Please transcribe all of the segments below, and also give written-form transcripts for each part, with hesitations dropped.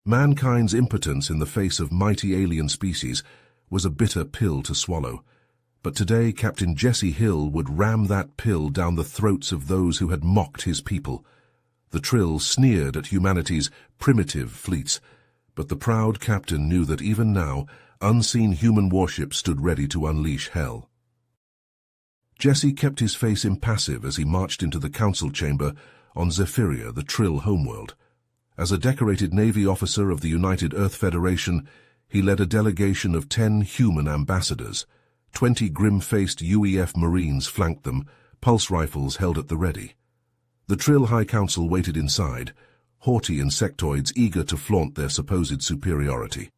Mankind's impotence in the face of mighty alien species was a bitter pill to swallow. But today Captain Jesse Hill would ram that pill down the throats of those who had mocked his people. The Trill sneered at humanity's primitive fleets, but the proud captain knew that even now, unseen human warships stood ready to unleash hell. Jesse kept his face impassive as he marched into the council chamber on Zephyria, the Trill homeworld. As a decorated Navy officer of the United Earth Federation, he led a delegation of 10 human ambassadors. 20 grim-faced UEF Marines flanked them, pulse rifles held at the ready. The Trill High Council waited inside, haughty insectoids eager to flaunt their supposed superiority.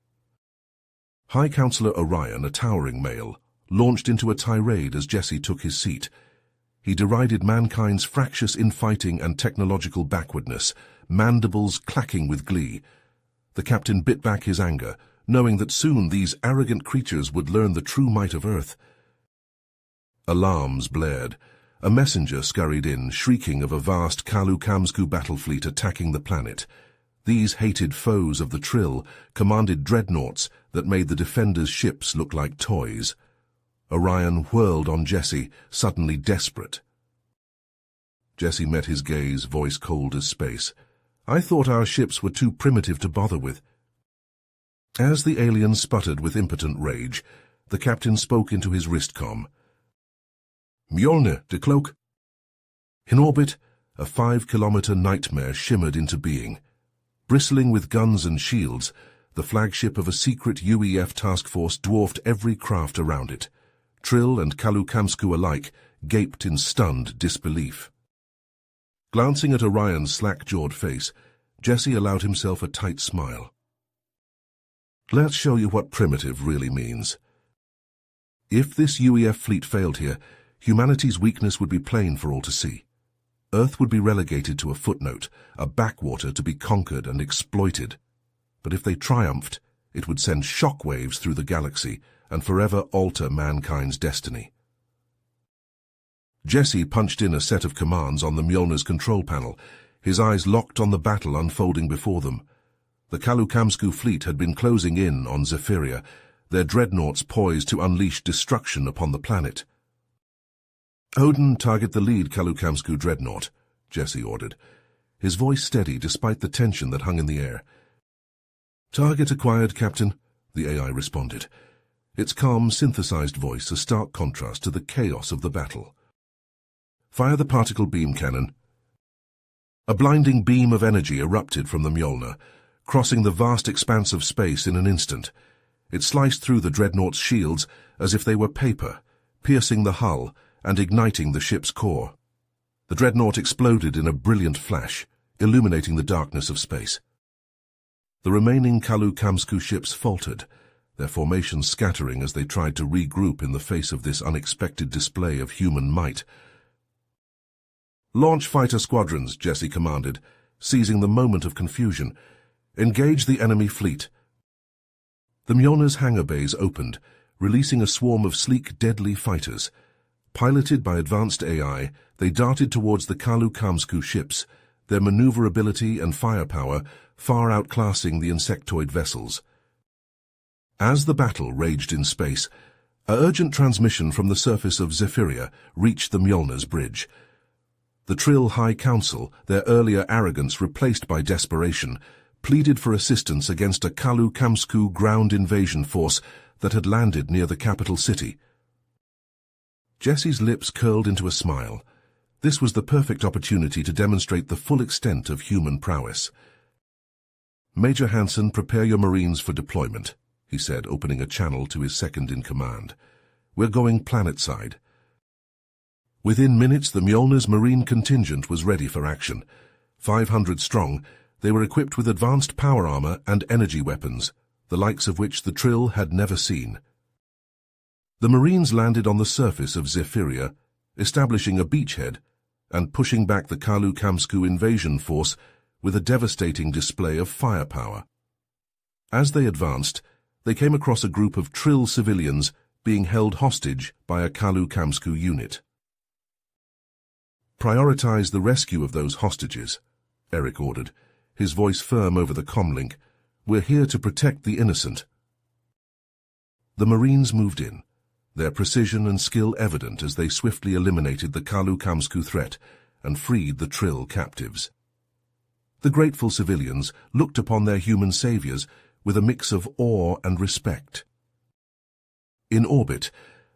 High Counselor Orion, a towering male, launched into a tirade as Jesse took his seat. He derided mankind's fractious infighting and technological backwardness, mandibles clacking with glee. The captain bit back his anger, knowing that soon these arrogant creatures would learn the true might of Earth. Alarms blared. A messenger scurried in, shrieking of a vast Kalu-Kamsku battle fleet attacking the planet. These hated foes of the Trill commanded dreadnoughts that made the defenders' ships look like toys. Orion whirled on Jesse, suddenly desperate. Jesse met his gaze, voice cold as space. "I thought our ships were too primitive to bother with." As the alien sputtered with impotent rage, the captain spoke into his wristcom. "Mjolnir, de cloak." In orbit, a 5-kilometer nightmare shimmered into being. Bristling with guns and shields, the flagship of a secret UEF task force dwarfed every craft around it. Trill and Kalu-Kamsku alike gaped in stunned disbelief. Glancing at Orion's slack-jawed face, Jesse allowed himself a tight smile. "Let's show you what primitive really means. If this UEF fleet failed here, humanity's weakness would be plain for all to see. Earth would be relegated to a footnote, a backwater to be conquered and exploited. But if they triumphed, it would send shockwaves through the galaxy and forever alter mankind's destiny." Jesse punched in a set of commands on the Mjolnir's control panel, his eyes locked on the battle unfolding before them. The Kalu-Kamsku fleet had been closing in on Zephyria, their dreadnoughts poised to unleash destruction upon the planet. "Odin, target the lead Kalu-Kamsku dreadnought," Jesse ordered, his voice steady despite the tension that hung in the air. "Target acquired, Captain," the AI responded, its calm, synthesized voice a stark contrast to the chaos of the battle. "Fire the particle beam cannon." A blinding beam of energy erupted from the Mjolnir, crossing the vast expanse of space in an instant. It sliced through the dreadnought's shields as if they were paper, piercing the hull and igniting the ship's core. The dreadnought exploded in a brilliant flash, illuminating the darkness of space. The remaining Kalu-Kamsku ships faltered, their formations scattering as they tried to regroup in the face of this unexpected display of human might. "Launch fighter squadrons," Jesse commanded, seizing the moment of confusion. "Engage the enemy fleet." The Mjolnir's hangar bays opened, releasing a swarm of sleek, deadly fighters. Piloted by advanced AI, they darted towards the Kalu-Kamsku ships, their maneuverability and firepower far outclassing the insectoid vessels. As the battle raged in space, an urgent transmission from the surface of Zephyria reached the Mjolnir's bridge. The Trill High Council, their earlier arrogance replaced by desperation, pleaded for assistance against a Kalu-Kamsku ground invasion force that had landed near the capital city. Jesse's lips curled into a smile. This was the perfect opportunity to demonstrate the full extent of human prowess. "Major Hansen, prepare your Marines for deployment," he said, opening a channel to his second-in-command. "We're going planet-side." Within minutes, the Mjolnir's Marine contingent was ready for action. 500 strong, they were equipped with advanced power armor and energy weapons, the likes of which the Trill had never seen. The Marines landed on the surface of Zephyria, establishing a beachhead and pushing back the Kalu-Kamsku invasion force with a devastating display of firepower. As they advanced, they came across a group of Trill civilians being held hostage by a Kalu-Kamsku unit. "Prioritize the rescue of those hostages," Eric ordered, his voice firm over the comlink. We're here to protect the innocent. The Marines moved in, their precision and skill evident as they swiftly eliminated the Kalu-Kamsku threat and freed the Trill captives. The grateful civilians looked upon their human saviors with a mix of awe and respect. In orbit,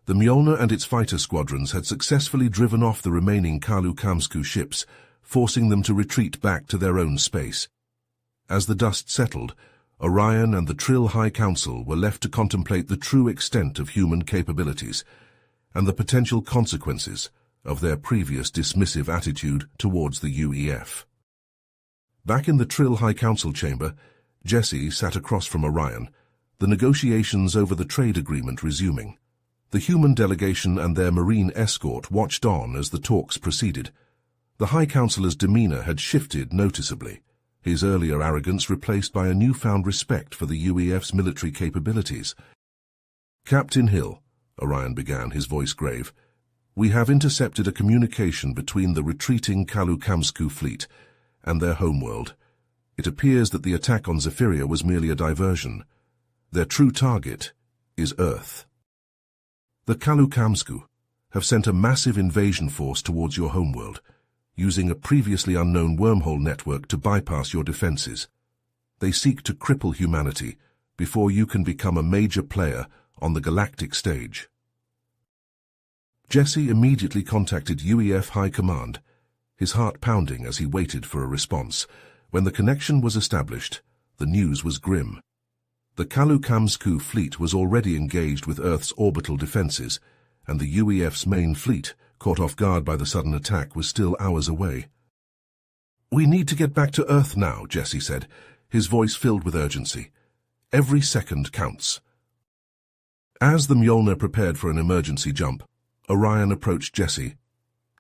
the Mjolnir and its fighter squadrons had successfully driven off the remaining Kalu-Kamsku ships, forcing them to retreat back to their own space. As the dust settled, Orion and the Trill High Council were left to contemplate the true extent of human capabilities and the potential consequences of their previous dismissive attitude towards the UEF. Back in the Trill High Council chamber, Jesse sat across from Orion, the negotiations over the trade agreement resuming. The human delegation and their marine escort watched on as the talks proceeded. The High Councillor's demeanor had shifted noticeably, his earlier arrogance replaced by a newfound respect for the UEF's military capabilities. "Captain Hill," Orion began, his voice grave, "we have intercepted a communication between the retreating Kalu-Kamsku fleet and their homeworld. It appears that the attack on Zephyria was merely a diversion. Their true target is Earth. The Kalu-Kamsku have sent a massive invasion force towards your homeworld, using a previously unknown wormhole network to bypass your defenses. They seek to cripple humanity before you can become a major player on the galactic stage." Jesse immediately contacted UEF High Command, his heart pounding as he waited for a response. When the connection was established, the news was grim. The Kalu-Kamsku fleet was already engaged with Earth's orbital defenses, and the UEF's main fleet, caught off guard by the sudden attack, was still hours away. "We need to get back to Earth now," Jesse said, his voice filled with urgency. "Every second counts." As the Mjolnir prepared for an emergency jump, Orion approached Jesse.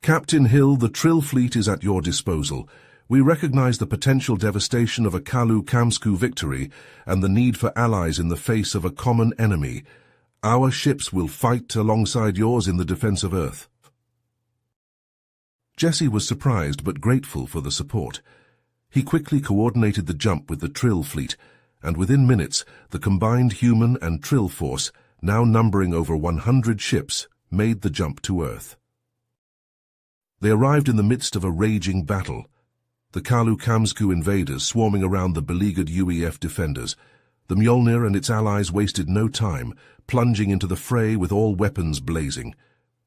"Captain Hill, the Trill fleet is at your disposal. We recognize the potential devastation of a Kalu-Kamsku victory and the need for allies in the face of a common enemy. Our ships will fight alongside yours in the defense of Earth." Jesse was surprised but grateful for the support. He quickly coordinated the jump with the Trill fleet, and within minutes the combined human and Trill force, now numbering over 100 ships, made the jump to Earth. They arrived in the midst of a raging battle, the Kalu-Kamsku invaders swarming around the beleaguered UEF defenders. The Mjolnir and its allies wasted no time, plunging into the fray with all weapons blazing.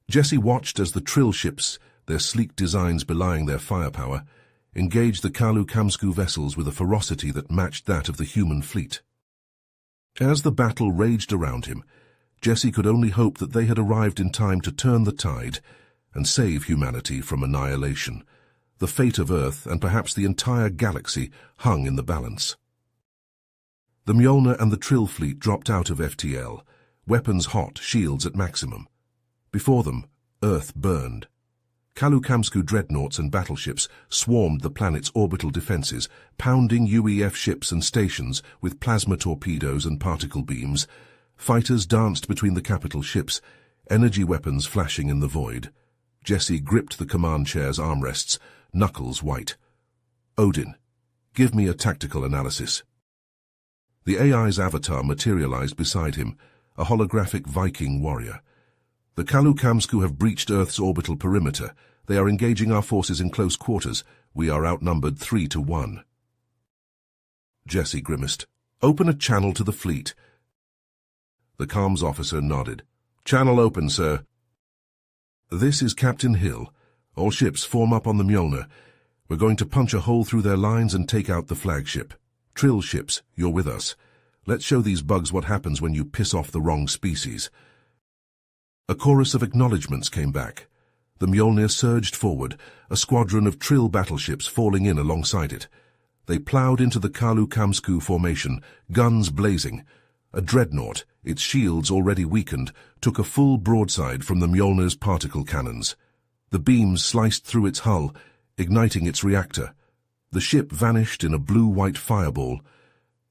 Jesse watched as the Trill ships, their sleek designs belying their firepower, engaged the Kalu-Kamsku vessels with a ferocity that matched that of the human fleet. As the battle raged around him, Jesse could only hope that they had arrived in time to turn the tide and save humanity from annihilation. The fate of Earth, and perhaps the entire galaxy, hung in the balance. The Mjolnir and the Trill fleet dropped out of FTL, weapons hot, shields at maximum. Before them, Earth burned. Kalu-Kamsku dreadnoughts and battleships swarmed the planet's orbital defenses, pounding UEF ships and stations with plasma torpedoes and particle beams. Fighters danced between the capital ships, energy weapons flashing in the void. Jesse gripped the command chair's armrests, knuckles white. "Odin, give me a tactical analysis." The AI's avatar materialized beside him, a holographic Viking warrior. "The Kalu-Kamsku have breached Earth's orbital perimeter. They are engaging our forces in close quarters. We are outnumbered 3-1. Jesse grimaced. "Open a channel to the fleet." The comms officer nodded. "Channel open, sir." "This is Captain Hill. All ships form up on the Mjolnir. We're going to punch a hole through their lines and take out the flagship. Trill ships, you're with us. Let's show these bugs what happens when you piss off the wrong species." A chorus of acknowledgements came back. The Mjolnir surged forward, a squadron of Trill battleships falling in alongside it. They ploughed into the Kalu-Kamsku formation, guns blazing. A dreadnought, its shields already weakened, took a full broadside from the Mjolnir's particle cannons. The beams sliced through its hull, igniting its reactor. The ship vanished in a blue-white fireball.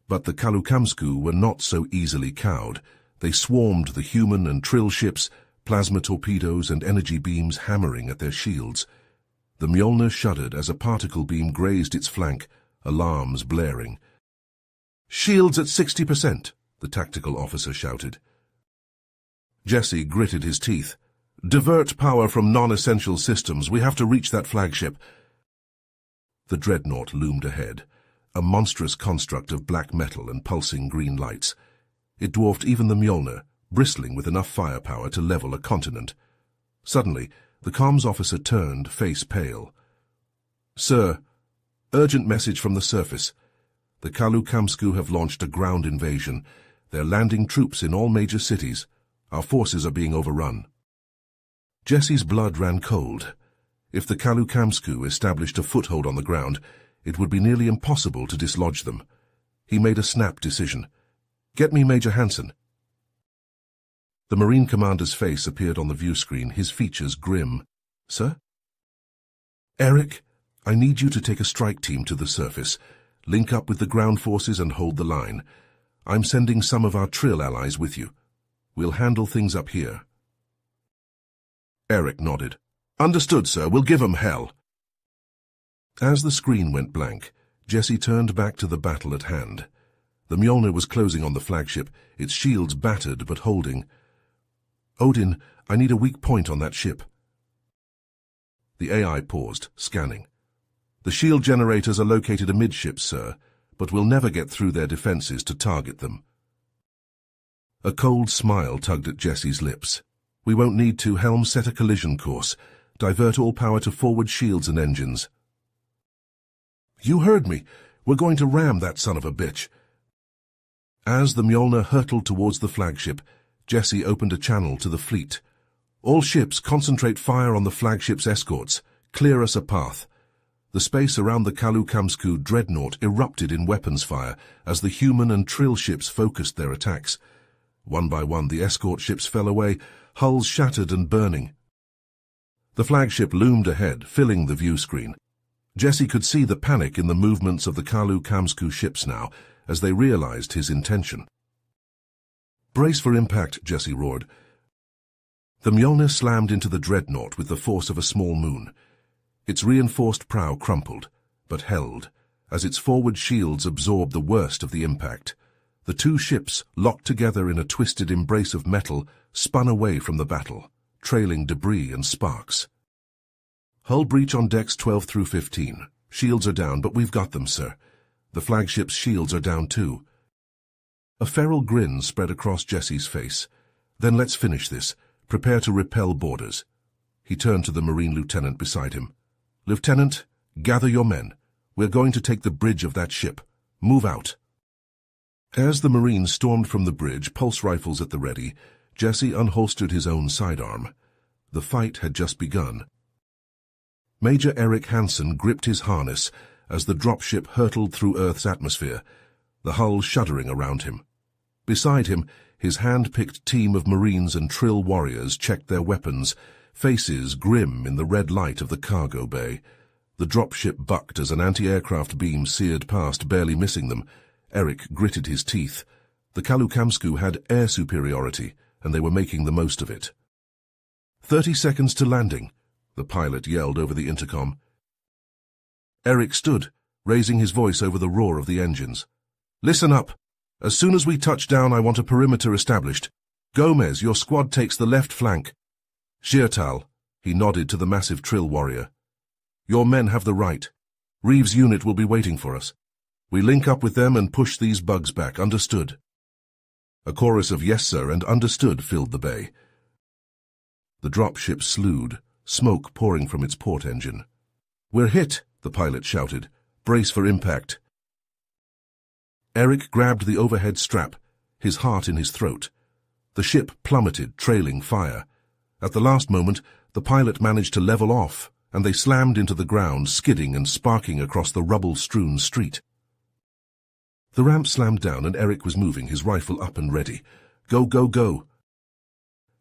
But the Kalu-Kamsku were not so easily cowed. They swarmed the human and Trill ships, plasma torpedoes and energy beams hammering at their shields. The Mjolnir shuddered as a particle beam grazed its flank, alarms blaring. Shields at 60%, the tactical officer shouted. Jesse gritted his teeth. Divert power from non-essential systems. We have to reach that flagship. The dreadnought loomed ahead, a monstrous construct of black metal and pulsing green lights. It dwarfed even the Mjolnir, bristling with enough firepower to level a continent. Suddenly, the comms officer turned, face pale. Sir, urgent message from the surface. The Kalu-Kamsku have launched a ground invasion. They're landing troops in all major cities. Our forces are being overrun. Jesse's blood ran cold. If the Kalu-Kamsku established a foothold on the ground, it would be nearly impossible to dislodge them. He made a snap decision. Get me Major Hansen. The Marine commander's face appeared on the view screen, his features grim. Sir? Eric, I need you to take a strike team to the surface, link up with the ground forces and hold the line. I'm sending some of our Trill allies with you. We'll handle things up here. Eric nodded. Understood, sir. We'll give 'em hell. As the screen went blank, Jesse turned back to the battle at hand. The Mjolnir was closing on the flagship, its shields battered but holding. Odin, I need a weak point on that ship. The AI paused, scanning. The shield generators are located amidships, sir, but we'll never get through their defenses to target them. A cold smile tugged at Jesse's lips. We won't need to. Helm, set a collision course. Divert all power to forward shields and engines. You heard me. We're going to ram that son of a bitch. As the Mjolnir hurtled towards the flagship, Jesse opened a channel to the fleet. All ships concentrate fire on the flagship's escorts. Clear us a path. The space around the Kalu-Kamsku dreadnought erupted in weapons fire as the human and Trill ships focused their attacks. One by one, the escort ships fell away, hulls shattered and burning. The flagship loomed ahead, filling the view screen. Jesse could see the panic in the movements of the Kalu-Kamsku ships now, as they realized his intention. Brace for impact, Jesse roared. The Mjolnir slammed into the dreadnought with the force of a small moon. Its reinforced prow crumpled, but held, as its forward shields absorbed the worst of the impact. The two ships, locked together in a twisted embrace of metal, spun away from the battle, trailing debris and sparks. Hull breach on decks 12 through 15. Shields are down, but we've got them, sir. The flagship's shields are down too. A feral grin spread across Jesse's face. Then let's finish this. Prepare to repel boarders. He turned to the Marine lieutenant beside him. Lieutenant, gather your men. We're going to take the bridge of that ship. Move out. As the Marines stormed from the bridge, pulse rifles at the ready, Jesse unholstered his own sidearm. The fight had just begun. Major Eric Hansen gripped his harness as the dropship hurtled through Earth's atmosphere, the hull shuddering around him. Beside him, his hand-picked team of Marines and Trill warriors checked their weapons, faces grim in the red light of the cargo bay. The dropship bucked as an anti-aircraft beam seared past, barely missing them. Eric gritted his teeth. The Kalu-Kamsku had air superiority, and they were making the most of it. 30 seconds to landing, the pilot yelled over the intercom. Eric stood, raising his voice over the roar of the engines. Listen up. As soon as we touch down, I want a perimeter established. Gomez, your squad takes the left flank. Shirtal, he nodded to the massive Trill warrior. Your men have the right. Reeves' unit will be waiting for us. We link up with them and push these bugs back. Understood? A chorus of yes, sir, and understood filled the bay. The dropship slewed, smoke pouring from its port engine. We're hit, the pilot shouted. Brace for impact. Eric grabbed the overhead strap, his heart in his throat. The ship plummeted, trailing fire. At the last moment, the pilot managed to level off, and they slammed into the ground, skidding and sparking across the rubble-strewn street. The ramp slammed down, and Eric was moving, his rifle up and ready. Go, go, go!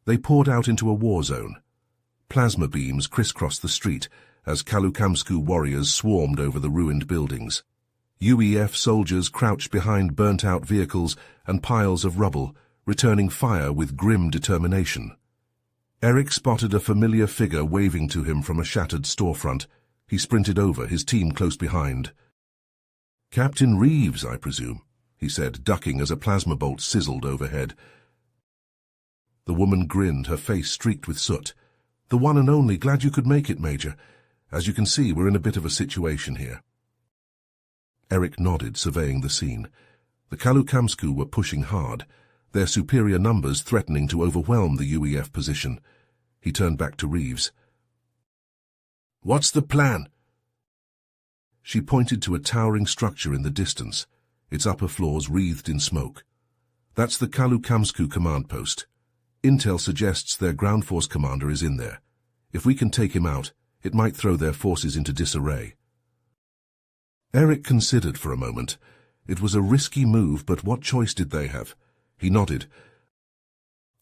They poured out into a war zone. Plasma beams crisscrossed the street as Kalu-Kamsku warriors swarmed over the ruined buildings. UEF soldiers crouched behind burnt-out vehicles and piles of rubble, returning fire with grim determination. Eric spotted a familiar figure waving to him from a shattered storefront. He sprinted over, his team close behind. Captain Reeves, I presume, he said, ducking as a plasma bolt sizzled overhead. The woman grinned, her face streaked with soot. "The one and only. Glad you could make it, Major. As you can see, we're in a bit of a situation here." Eric nodded, surveying the scene. The Kalukamsku were pushing hard, their superior numbers threatening to overwhelm the UEF position. He turned back to Reeves. "What's the plan?" She pointed to a towering structure in the distance, its upper floors wreathed in smoke. "That's the Kalukamsku command post. Intel suggests their ground force commander is in there. If we can take him out, it might throw their forces into disarray." Eric considered for a moment. It was a risky move, but what choice did they have? He nodded.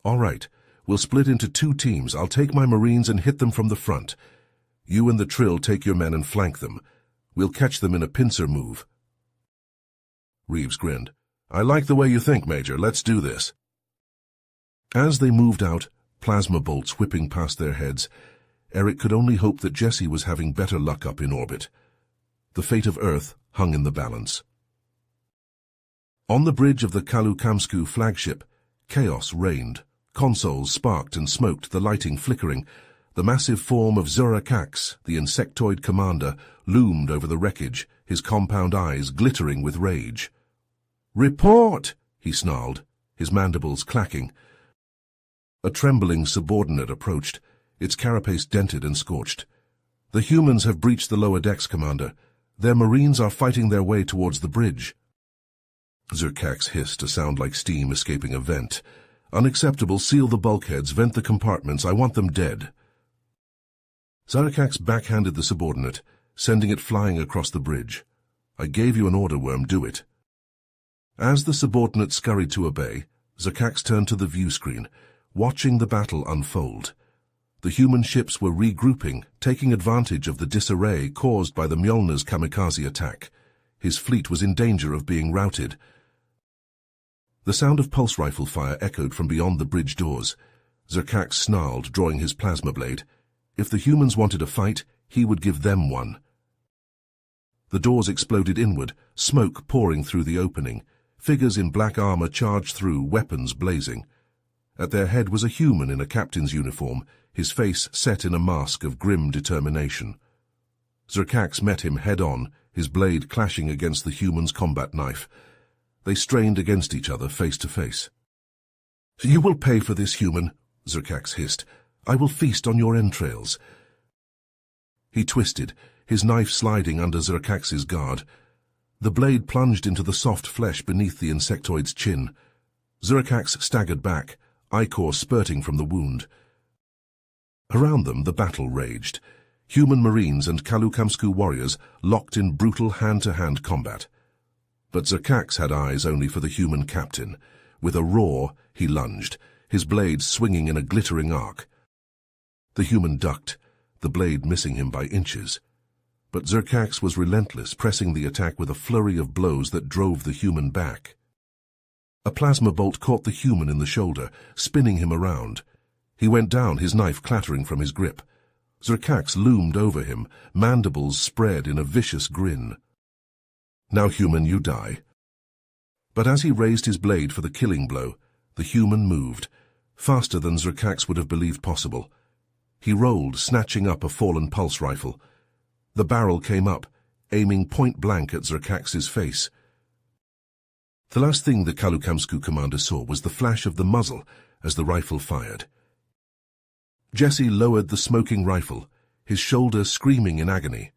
"All right, we'll split into 2 teams. I'll take my Marines and hit them from the front. You and the Trill take your men and flank them. We'll catch them in a pincer move." Reeves grinned. "I like the way you think, Major. Let's do this." As they moved out, plasma bolts whipping past their heads, Eric could only hope that Jesse was having better luck up in orbit. The fate of Earth hung in the balance. On the bridge of the Kalukamsku flagship, chaos reigned. Consoles sparked and smoked, the lighting flickering. The massive form of Zurakax, the insectoid commander, loomed over the wreckage, his compound eyes glittering with rage. "Report!" he snarled, his mandibles clacking. A trembling subordinate approached, its carapace dented and scorched. "The humans have breached the lower decks, Commander. Their Marines are fighting their way towards the bridge." Zurakax hissed, a sound like steam escaping a vent. "Unacceptable. Seal the bulkheads, vent the compartments. I want them dead." Zurakax backhanded the subordinate, sending it flying across the bridge. "I gave you an order, Worm. Do it." As the subordinate scurried to obey, Zurakax turned to the view screen, watching the battle unfold. The human ships were regrouping, taking advantage of the disarray caused by the Mjolnir's kamikaze attack. His fleet was in danger of being routed. The sound of pulse rifle fire echoed from beyond the bridge doors. Zurakax snarled, drawing his plasma blade. If the humans wanted a fight, he would give them one. The doors exploded inward, smoke pouring through the opening. Figures in black armor charged through, weapons blazing. At their head was a human in a captain's uniform, his face set in a mask of grim determination. Zurakax met him head-on, his blade clashing against the human's combat knife. They strained against each other, face to face. "You will pay for this, human," Zurakax hissed. "I will feast on your entrails." He twisted, his knife sliding under Zurakax's guard. The blade plunged into the soft flesh beneath the insectoid's chin. Zurakax staggered back, ichor spurting from the wound. Around them, the battle raged. Human Marines and Kalukamsku warriors locked in brutal hand-to-hand combat. But Zurakax had eyes only for the human captain. With a roar, he lunged, his blade swinging in a glittering arc. The human ducked, the blade missing him by inches. But Zurakax was relentless, pressing the attack with a flurry of blows that drove the human back. A plasma bolt caught the human in the shoulder, spinning him around. He went down, his knife clattering from his grip. Zurakax loomed over him, mandibles spread in a vicious grin. "Now, human, you die." But as he raised his blade for the killing blow, the human moved, faster than Zurakax would have believed possible. He rolled, snatching up a fallen pulse rifle. The barrel came up, aiming point-blank at Zurakax's face. The last thing the Kalukamsku commander saw was the flash of the muzzle as the rifle fired. Jesse lowered the smoking rifle, his shoulder screaming in agony.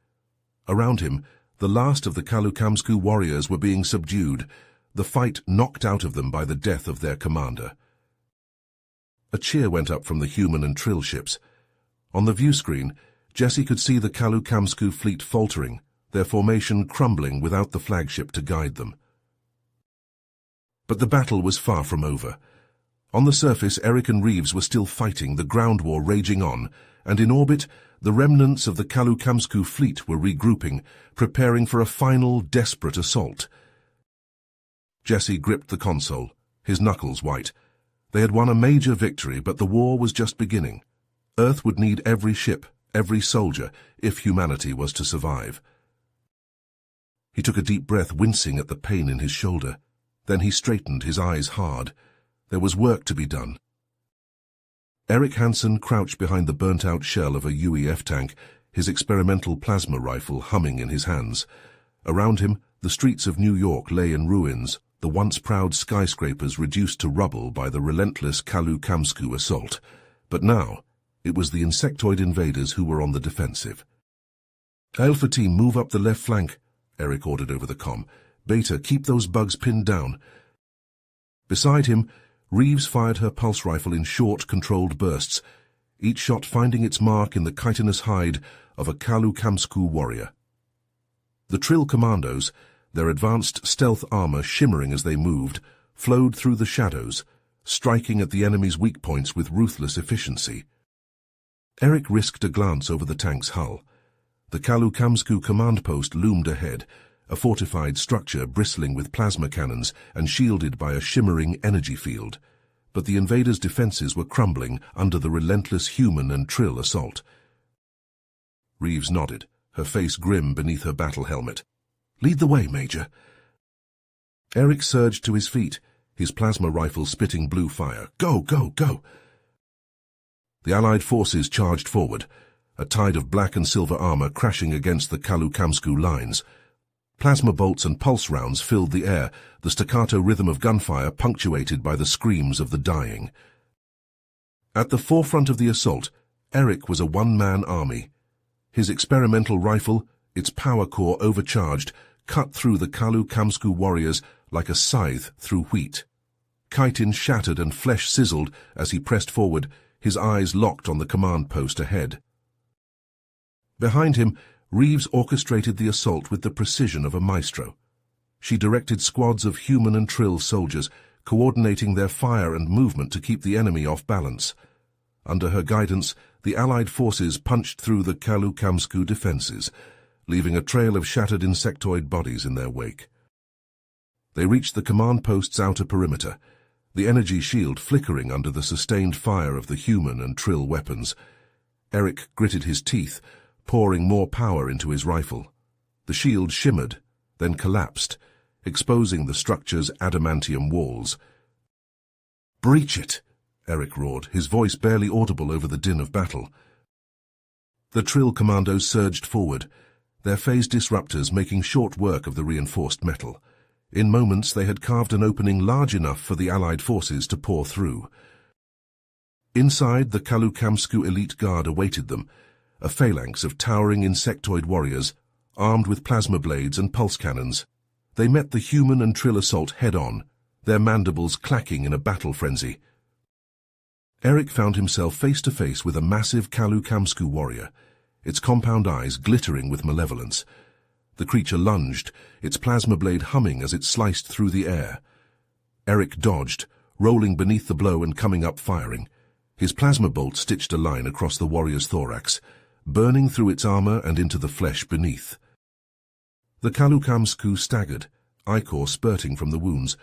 Around him, the last of the Kalukamsku warriors were being subdued, the fight knocked out of them by the death of their commander. A cheer went up from the human and Trill ships. On the view screen, Jesse could see the Kalukamsku fleet faltering, their formation crumbling without the flagship to guide them. But the battle was far from over. On the surface, Eric and Reeves were still fighting, the ground war raging on, and in orbit, the remnants of the Kalukamsku fleet were regrouping, preparing for a final, desperate assault. Jesse gripped the console, his knuckles white. They had won a major victory, but the war was just beginning. Earth would need every ship, every soldier, if humanity was to survive. He took a deep breath, wincing at the pain in his shoulder. Then he straightened, his eyes hard. There was work to be done. Eric Hansen crouched behind the burnt-out shell of a UEF tank, his experimental plasma rifle humming in his hands. Around him, the streets of New York lay in ruins, the once proud skyscrapers reduced to rubble by the relentless Kalu-Kamsku assault. But now, it was the insectoid invaders who were on the defensive. "Alpha Team, move up the left flank," Eric ordered over the comm. "Beta, keep those bugs pinned down." Beside him, Reeves fired her pulse rifle in short, controlled bursts, each shot finding its mark in the chitinous hide of a Kalu-Kamsku warrior. The Trill commandos, their advanced stealth armor shimmering as they moved, flowed through the shadows, striking at the enemy's weak points with ruthless efficiency. Eric risked a glance over the tank's hull. The Kalu-Kamsku command post loomed ahead, a fortified structure bristling with plasma cannons and shielded by a shimmering energy field. But the invaders' defenses were crumbling under the relentless human and Trill assault. Reeves nodded, her face grim beneath her battle helmet. "Lead the way, Major." Eric surged to his feet, his plasma rifle spitting blue fire. "Go, go, go!" The Allied forces charged forward, a tide of black and silver armor crashing against the Kalu-Kamsku lines. Plasma bolts and pulse rounds filled the air, the staccato rhythm of gunfire punctuated by the screams of the dying. At the forefront of the assault, Eric was a one-man army. His experimental rifle, its power core overcharged, cut through the Kalu-Kamsku warriors like a scythe through wheat. Chitin shattered and flesh sizzled as he pressed forward, his eyes locked on the command post ahead. Behind him, Reeves orchestrated the assault with the precision of a maestro. She directed squads of human and Trill soldiers, coordinating their fire and movement to keep the enemy off balance. Under her guidance, the Allied forces punched through the Kalu-Kamsku defenses, leaving a trail of shattered insectoid bodies in their wake. They reached the command post's outer perimeter, the energy shield flickering under the sustained fire of the human and Trill weapons. Eric gritted his teeth, pouring more power into his rifle. The shield shimmered, then collapsed, exposing the structure's adamantium walls. "Breach it!" Eric roared, his voice barely audible over the din of battle. The Trill commandos surged forward, their phase disruptors making short work of the reinforced metal. In moments they had carved an opening large enough for the Allied forces to pour through. Inside, the Kalu-Kamsku elite guard awaited them, a phalanx of towering insectoid warriors, armed with plasma blades and pulse cannons. They met the human and Trill assault head-on, their mandibles clacking in a battle frenzy. Eric found himself face-to-face with a massive Kalu-Kamsku warrior, its compound eyes glittering with malevolence. The creature lunged, its plasma blade humming as it sliced through the air. Eric dodged, rolling beneath the blow and coming up firing. His plasma bolt stitched a line across the warrior's thorax, burning through its armor and into the flesh beneath. The Kalu-Kamsku staggered, ichor spurting from the wounds,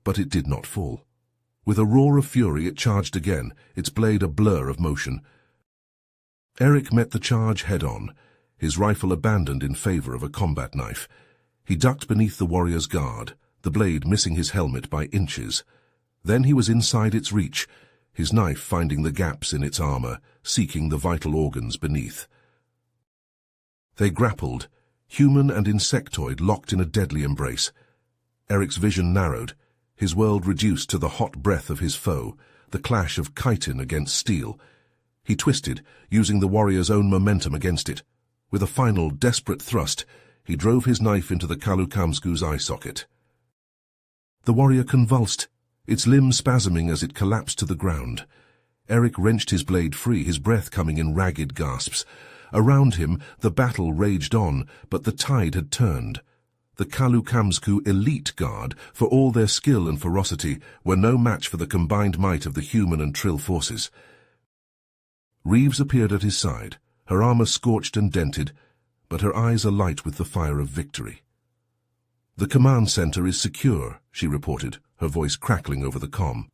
but it did not fall. With a roar of fury it charged again, its blade a blur of motion. Eric met the charge head-on, his rifle abandoned in favor of a combat knife. He ducked beneath the warrior's guard, the blade missing his helmet by inches. Then he was inside its reach, his knife finding the gaps in its armor, seeking the vital organs beneath. They grappled, human and insectoid locked in a deadly embrace. Eric's vision narrowed, his world reduced to the hot breath of his foe, the clash of chitin against steel. He twisted, using the warrior's own momentum against it. With a final, desperate thrust, he drove his knife into the Kalu-Kamsku's eye socket. The warrior convulsed, its limbs spasming as it collapsed to the ground. Eric wrenched his blade free, his breath coming in ragged gasps. Around him, the battle raged on, but the tide had turned. The Kalu-Kamsku elite guard, for all their skill and ferocity, were no match for the combined might of the human and Trill forces. Reeves appeared at his side, her armor scorched and dented, but her eyes alight with the fire of victory. "The command center is secure," she reported, her voice crackling over the comm.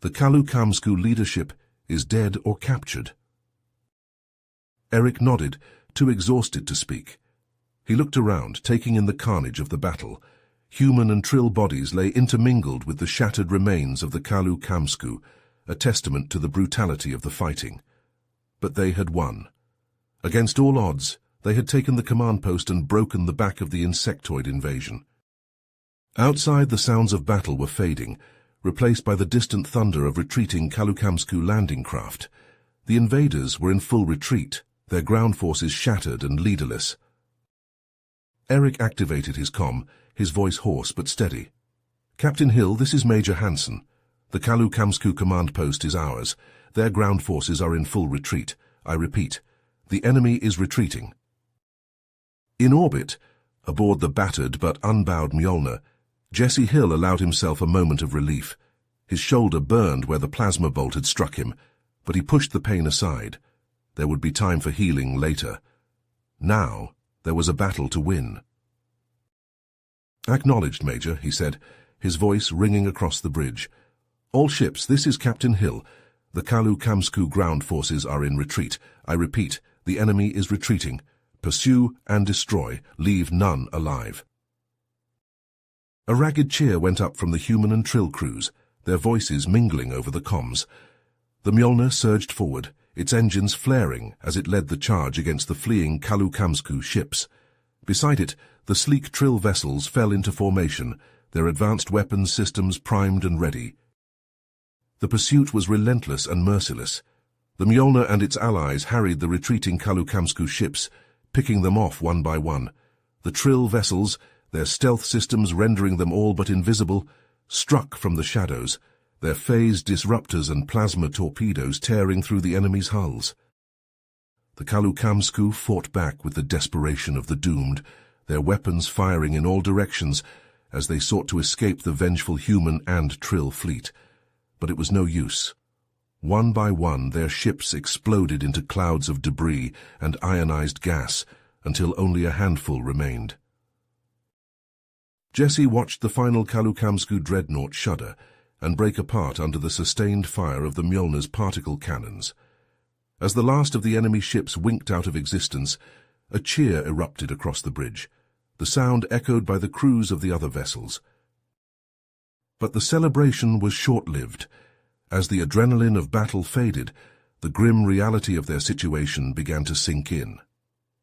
"The Kalu-Kamsku leadership is dead or captured." Eric nodded, too exhausted to speak. He looked around, taking in the carnage of the battle. human and Trill bodies lay intermingled with the shattered remains of the Kalu-Kamsku, a testament to the brutality of the fighting. But they had won. Against all odds, they had taken the command post and broken the back of the insectoid invasion. Outside, the sounds of battle were fading, replaced by the distant thunder of retreating Kalu-Kamsku landing craft. The invaders were in full retreat, their ground forces shattered and leaderless. Eric activated his comm, his voice hoarse but steady. "Captain Hill, this is Major Hansen. The Kalu-Kamsku command post is ours. Their ground forces are in full retreat. I repeat, the enemy is retreating." In orbit, aboard the battered but unbowed Mjolnir, Jesse Hill allowed himself a moment of relief. His shoulder burned where the plasma bolt had struck him, but he pushed the pain aside. There would be time for healing later. Now, there was a battle to win. "Acknowledged, Major," he said, his voice ringing across the bridge. "All ships, this is Captain Hill. The Kalu-Kamsku ground forces are in retreat. I repeat, the enemy is retreating. Pursue and destroy. Leave none alive." A ragged cheer went up from the human and Trill crews, their voices mingling over the comms. The Mjolnir surged forward, its engines flaring as it led the charge against the fleeing Kalu-Kamsku ships. Beside it, the sleek Trill vessels fell into formation, their advanced weapons systems primed and ready. The pursuit was relentless and merciless. The Mjolnir and its allies harried the retreating Kalu-Kamsku ships, picking them off one by one. The Trill vessels, their stealth systems rendering them all but invisible, struck from the shadows, their phased disruptors and plasma torpedoes tearing through the enemy's hulls. The Kalu-Kamsku fought back with the desperation of the doomed, their weapons firing in all directions as they sought to escape the vengeful human and Trill fleet. But it was no use. One by one, their ships exploded into clouds of debris and ionized gas until only a handful remained. Jesse watched the final Kalu-Kamsku dreadnought shudder and break apart under the sustained fire of the Mjolnir's particle cannons. As the last of the enemy ships winked out of existence, a cheer erupted across the bridge, the sound echoed by the crews of the other vessels. But the celebration was short-lived. As the adrenaline of battle faded, the grim reality of their situation began to sink in.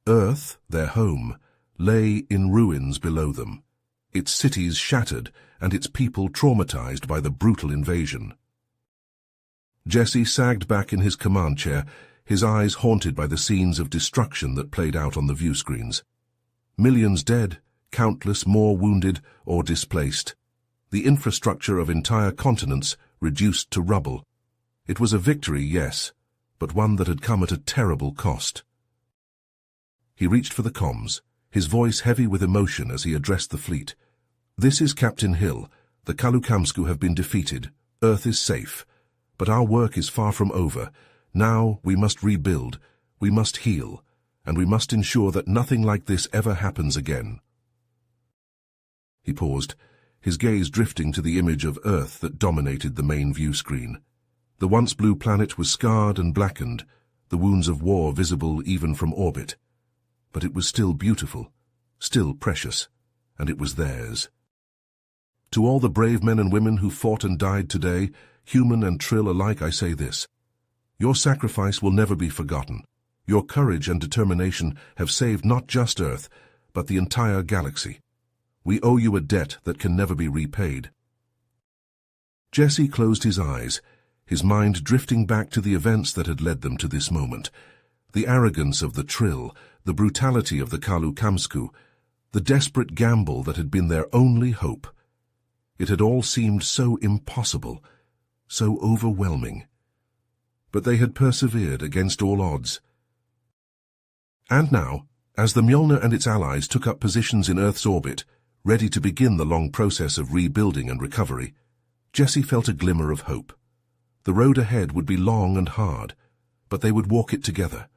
Earth, their home, lay in ruins below them, its cities shattered and its people traumatized by the brutal invasion. Jesse sagged back in his command chair, his eyes haunted by the scenes of destruction that played out on the view screens. Millions dead, countless more wounded or displaced. The infrastructure of entire continents reduced to rubble. It was a victory, yes, but one that had come at a terrible cost. He reached for the comms, his voice heavy with emotion as he addressed the fleet. "This is Captain Hill. The Kalu-Kamsku have been defeated. Earth is safe. But our work is far from over. Now we must rebuild, we must heal, and we must ensure that nothing like this ever happens again." He paused, his gaze drifting to the image of Earth that dominated the main view screen. The once blue planet was scarred and blackened, the wounds of war visible even from orbit. But it was still beautiful, still precious, and it was theirs. To all the brave men and women who fought and died today, human and Trill alike, I say this: your sacrifice will never be forgotten. Your courage and determination have saved not just Earth, but the entire galaxy. We owe you a debt that can never be repaid. Jesse closed his eyes, his mind drifting back to the events that had led them to this moment. The arrogance of the Trill, the brutality of the Kalu-Kamsku, the desperate gamble that had been their only hope. It had all seemed so impossible, so overwhelming. But they had persevered against all odds. And now, as the Mjolnir and its allies took up positions in Earth's orbit, ready to begin the long process of rebuilding and recovery, Jesse felt a glimmer of hope. The road ahead would be long and hard, but they would walk it together,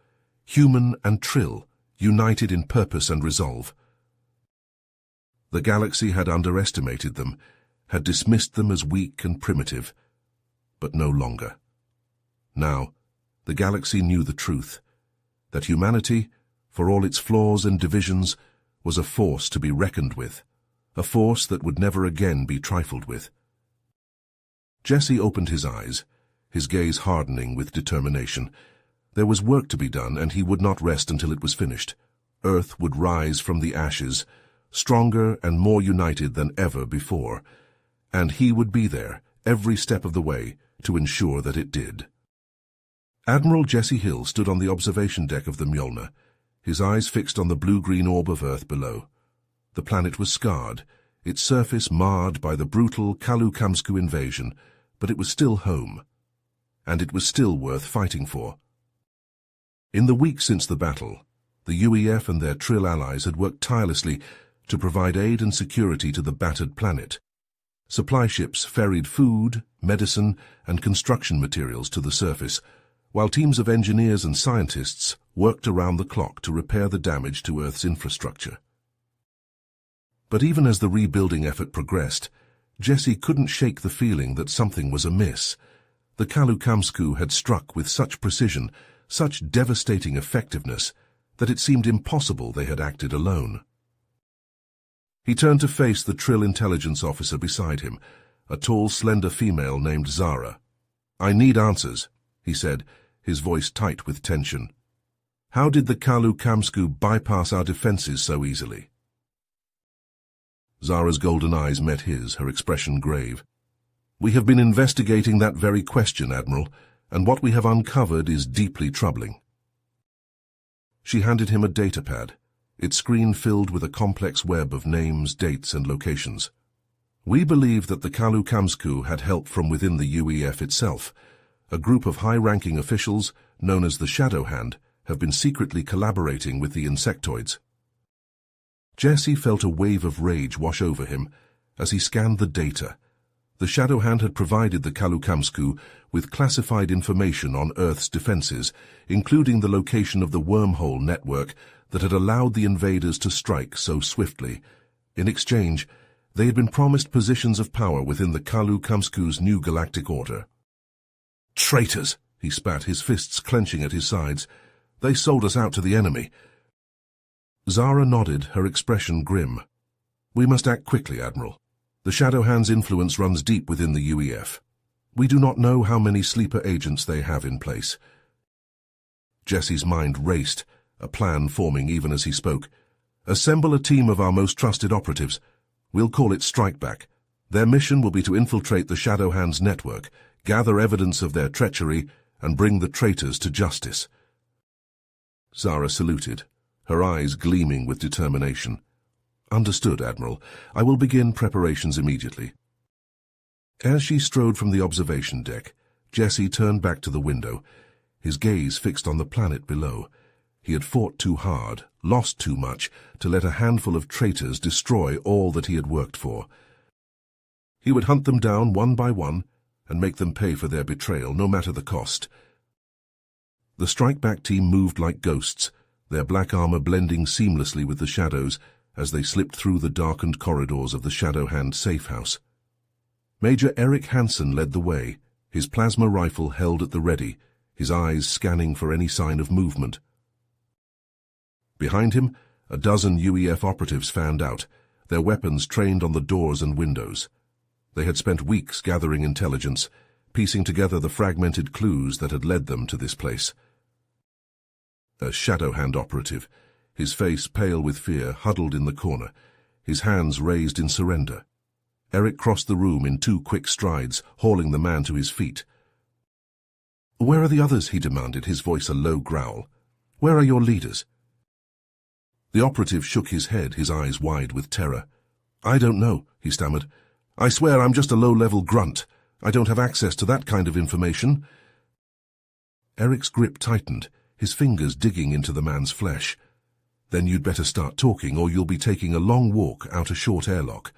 human and Trill, united in purpose and resolve. The galaxy had underestimated them, had dismissed them as weak and primitive, but no longer. Now, the galaxy knew the truth, that humanity, for all its flaws and divisions, was a force to be reckoned with. a force that would never again be trifled with. Jesse opened his eyes, his gaze hardening with determination. There was work to be done, and he would not rest until it was finished. Earth would rise from the ashes, stronger and more united than ever before, and he would be there, every step of the way, to ensure that it did. Admiral Jesse Hill stood on the observation deck of the Mjolnir, his eyes fixed on the blue-green orb of Earth below. The planet was scarred, its surface marred by the brutal Kalu-Kamsku invasion, but it was still home, and it was still worth fighting for. In the weeks since the battle, the UEF and their Trill allies had worked tirelessly to provide aid and security to the battered planet. Supply ships ferried food, medicine, and construction materials to the surface, while teams of engineers and scientists worked around the clock to repair the damage to Earth's infrastructure. But even as the rebuilding effort progressed, Jesse couldn't shake the feeling that something was amiss. The Kalu-Kamsku had struck with such precision, such devastating effectiveness, that it seemed impossible they had acted alone. He turned to face the Trill intelligence officer beside him, a tall, slender female named Zara. "I need answers," he said, his voice tight with tension. "How did the Kalu-Kamsku bypass our defenses so easily?" Zara's golden eyes met his, her expression grave. "We have been investigating that very question, Admiral, and what we have uncovered is deeply troubling." She handed him a datapad, its screen filled with a complex web of names, dates, and locations. "We believe that the Kalu-Kamsku had help from within the UEF itself. A group of high-ranking officials, known as the Shadow Hand, have been secretly collaborating with the insectoids." Jesse felt a wave of rage wash over him as he scanned the data. The Shadow Hand had provided the Kalu-Kamsku with classified information on Earth's defenses, including the location of the wormhole network that had allowed the invaders to strike so swiftly. In exchange, they had been promised positions of power within the Kalu-Kamsku's new galactic order. "Traitors!" he spat, his fists clenching at his sides. "They sold us out to the enemy." Zara nodded, her expression grim. "We must act quickly, Admiral. The Shadow Hand's influence runs deep within the UEF. We do not know how many sleeper agents they have in place." Jesse's mind raced, a plan forming even as he spoke. "Assemble a team of our most trusted operatives. We'll call it Strike Back. Their mission will be to infiltrate the Shadow Hand's network, gather evidence of their treachery, and bring the traitors to justice." Zara saluted, her eyes gleaming with determination. "Understood, Admiral. I will begin preparations immediately." As she strode from the observation deck, Jesse turned back to the window, his gaze fixed on the planet below. He had fought too hard, lost too much, to let a handful of traitors destroy all that he had worked for. He would hunt them down one by one and make them pay for their betrayal, no matter the cost. The strike-back team moved like ghosts, their black armor blending seamlessly with the shadows as they slipped through the darkened corridors of the Shadow Hand safe house. Major Eric Hansen led the way, his plasma rifle held at the ready, his eyes scanning for any sign of movement. Behind him, a dozen UEF operatives fanned out, their weapons trained on the doors and windows. They had spent weeks gathering intelligence, piecing together the fragmented clues that had led them to this place. A Shadow Hand operative, his face pale with fear, huddled in the corner, his hands raised in surrender. Eric crossed the room in 2 quick strides, hauling the man to his feet. "Where are the others?" he demanded, his voice a low growl. "Where are your leaders?" The operative shook his head, his eyes wide with terror. "I don't know," he stammered. "I swear I'm just a low-level grunt. I don't have access to that kind of information." Eric's grip tightened, his fingers digging into the man's flesh. "Then you'd better start talking, or you'll be taking a long walk out a short airlock."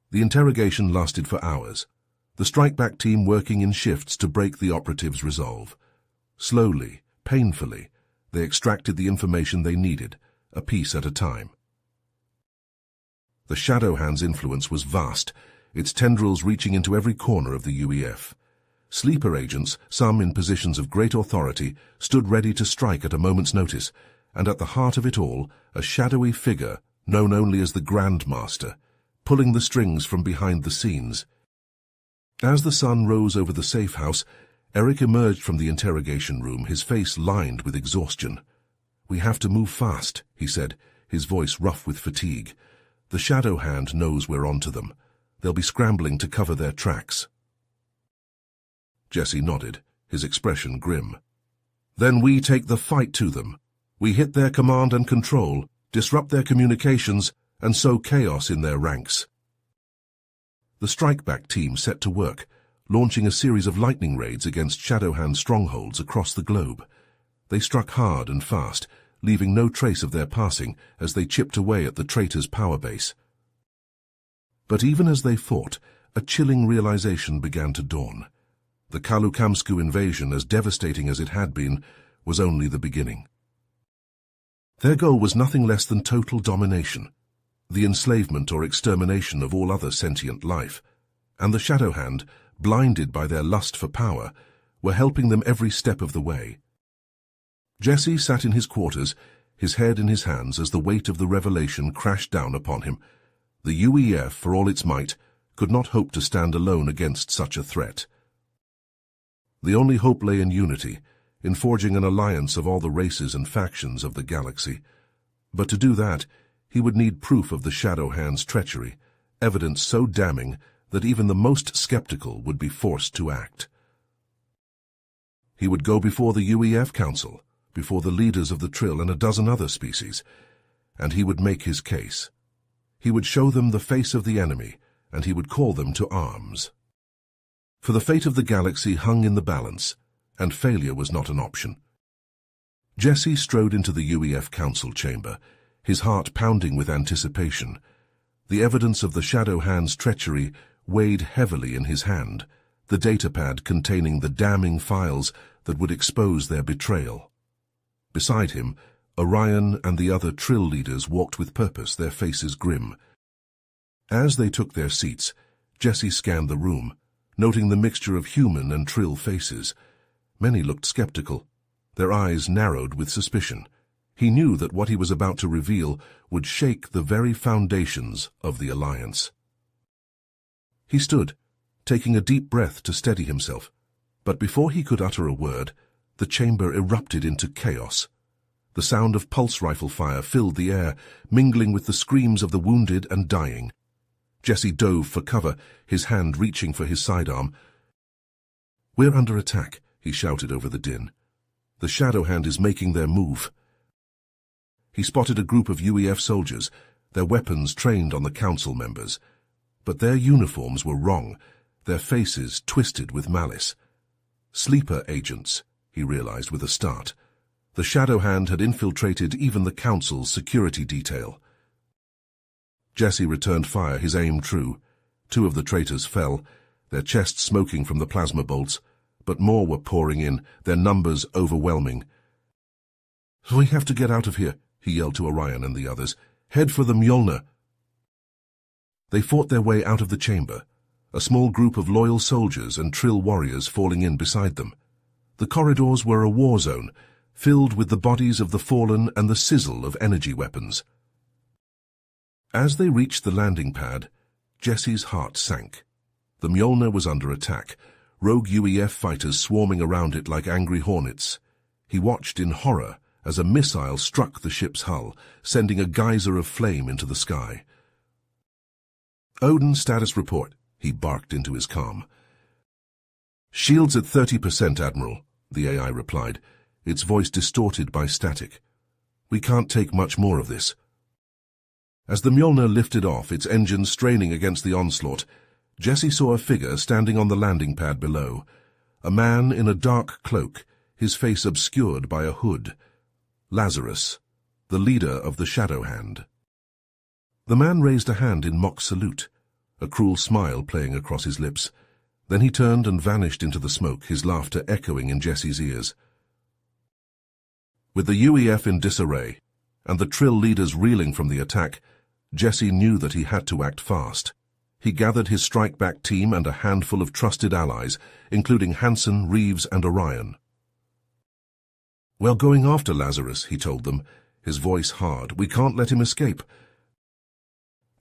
The interrogation lasted for hours, the strike-back team working in shifts to break the operative's resolve. Slowly, painfully, they extracted the information they needed, a piece at a time. The Shadow Hand's influence was vast, its tendrils reaching into every corner of the UEF. Sleeper agents, some in positions of great authority, stood ready to strike at a moment's notice, and at the heart of it all, a shadowy figure known only as the Grandmaster, pulling the strings from behind the scenes. As the sun rose over the safe house, Eric emerged from the interrogation room, his face lined with exhaustion. "We have to move fast," he said, his voice rough with fatigue. "The Shadow Hand knows we're onto them. They'll be scrambling to cover their tracks." Jesse nodded, his expression grim. "Then we take the fight to them. We hit their command and control, disrupt their communications, and sow chaos in their ranks." The strike-back team set to work, launching a series of lightning raids against Shadowhand strongholds across the globe. They struck hard and fast, leaving no trace of their passing as they chipped away at the traitors' power base. But even as they fought, a chilling realization began to dawn. The Kalukamsku invasion, as devastating as it had been, was only the beginning. Their goal was nothing less than total domination, the enslavement or extermination of all other sentient life, and the Shadowhand, blinded by their lust for power, were helping them every step of the way. Jesse sat in his quarters, his head in his hands as the weight of the revelation crashed down upon him. The UEF, for all its might, could not hope to stand alone against such a threat. The only hope lay in unity, in forging an alliance of all the races and factions of the galaxy. But to do that, he would need proof of the Shadowhand's treachery, evidence so damning that even the most skeptical would be forced to act. He would go before the UEF Council, before the leaders of the Trill and a dozen other species, and he would make his case. He would show them the face of the enemy, and he would call them to arms. For the fate of the galaxy hung in the balance, and failure was not an option. Jesse strode into the UEF Council chamber, his heart pounding with anticipation. The evidence of the Shadowhand's treachery weighed heavily in his hand, the datapad containing the damning files that would expose their betrayal. Beside him, Orion and the other Trill leaders walked with purpose, their faces grim. As they took their seats, Jesse scanned the room, noting the mixture of human and Trill faces. Many looked skeptical, their eyes narrowed with suspicion. He knew that what he was about to reveal would shake the very foundations of the alliance. He stood, taking a deep breath to steady himself, but before he could utter a word, the chamber erupted into chaos. The sound of pulse rifle fire filled the air, mingling with the screams of the wounded and dying. Jesse dove for cover, his hand reaching for his sidearm. "We're under attack," he shouted over the din. "The Shadowhand is making their move." He spotted a group of UEF soldiers, their weapons trained on the council members. But their uniforms were wrong, their faces twisted with malice. Sleeper agents, he realized with a start. The Shadowhand had infiltrated even the council's security detail. Jesse returned fire, his aim true. 2 of the traitors fell, their chests smoking from the plasma bolts, but more were pouring in, their numbers overwhelming. "We have to get out of here," he yelled to Orion and the others. "Head for the Mjolnir." They fought their way out of the chamber, a small group of loyal soldiers and Trill warriors falling in beside them. The corridors were a war zone, filled with the bodies of the fallen and the sizzle of energy weapons. As they reached the landing pad, Jesse's heart sank. The Mjolnir was under attack, rogue UEF fighters swarming around it like angry hornets. He watched in horror as a missile struck the ship's hull, sending a geyser of flame into the sky. "Odin status report," he barked into his comm. "Shields at 30%, Admiral," the AI replied, its voice distorted by static. "We can't take much more of this." As the Mjolnir lifted off, its engines straining against the onslaught, Jesse saw a figure standing on the landing pad below. A man in a dark cloak, his face obscured by a hood. Lazarus, the leader of the Shadowhand. The man raised a hand in mock salute, a cruel smile playing across his lips. Then he turned and vanished into the smoke, his laughter echoing in Jesse's ears. With the UEF in disarray, and the Trill leaders reeling from the attack, Jesse knew that he had to act fast. He gathered his strike-back team and a handful of trusted allies, including Hansen, Reeves, and Orion. "We're going after Lazarus," he told them, his voice hard. "We can't let him escape."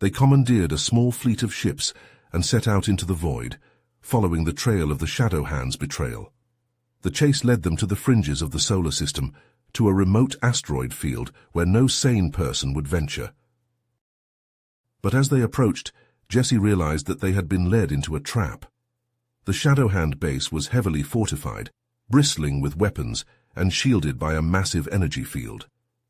They commandeered a small fleet of ships and set out into the void, following the trail of the Shadow Hand's betrayal. The chase led them to the fringes of the solar system, to a remote asteroid field where no sane person would venture. But as they approached, Jesse realized that they had been led into a trap. The Shadow Hand base was heavily fortified, bristling with weapons and shielded by a massive energy field,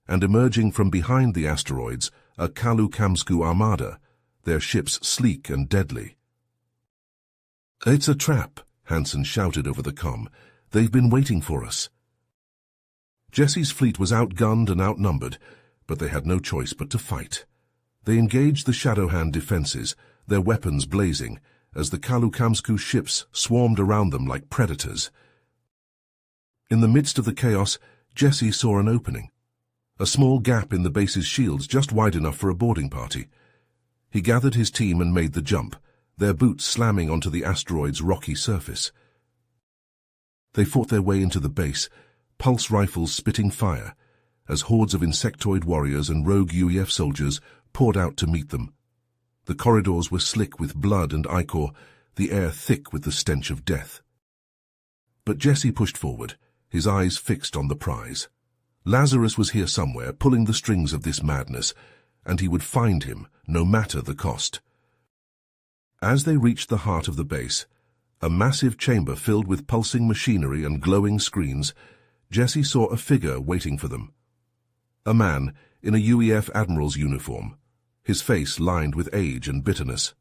and emerging from behind the asteroids, a Kalu-Kamsku armada, their ships sleek and deadly. "It's a trap," Hansen shouted over the comm. "They've been waiting for us." Jesse's fleet was outgunned and outnumbered, but they had no choice but to fight. They engaged the Shadow Hand defenses, their weapons blazing, as the Kalu-Kamsku ships swarmed around them like predators. In the midst of the chaos, Jesse saw an opening, a small gap in the base's shields just wide enough for a boarding party. He gathered his team and made the jump, their boots slamming onto the asteroid's rocky surface. They fought their way into the base, pulse rifles spitting fire, as hordes of insectoid warriors and rogue UEF soldiers poured out to meet them. The corridors were slick with blood and ichor, the air thick with the stench of death. But Jesse pushed forward, his eyes fixed on the prize. Lazarus was here somewhere, pulling the strings of this madness, and he would find him, no matter the cost. As they reached the heart of the base, a massive chamber filled with pulsing machinery and glowing screens, Jesse saw a figure waiting for them. A man in a UEF admiral's uniform, his face lined with age and bitterness.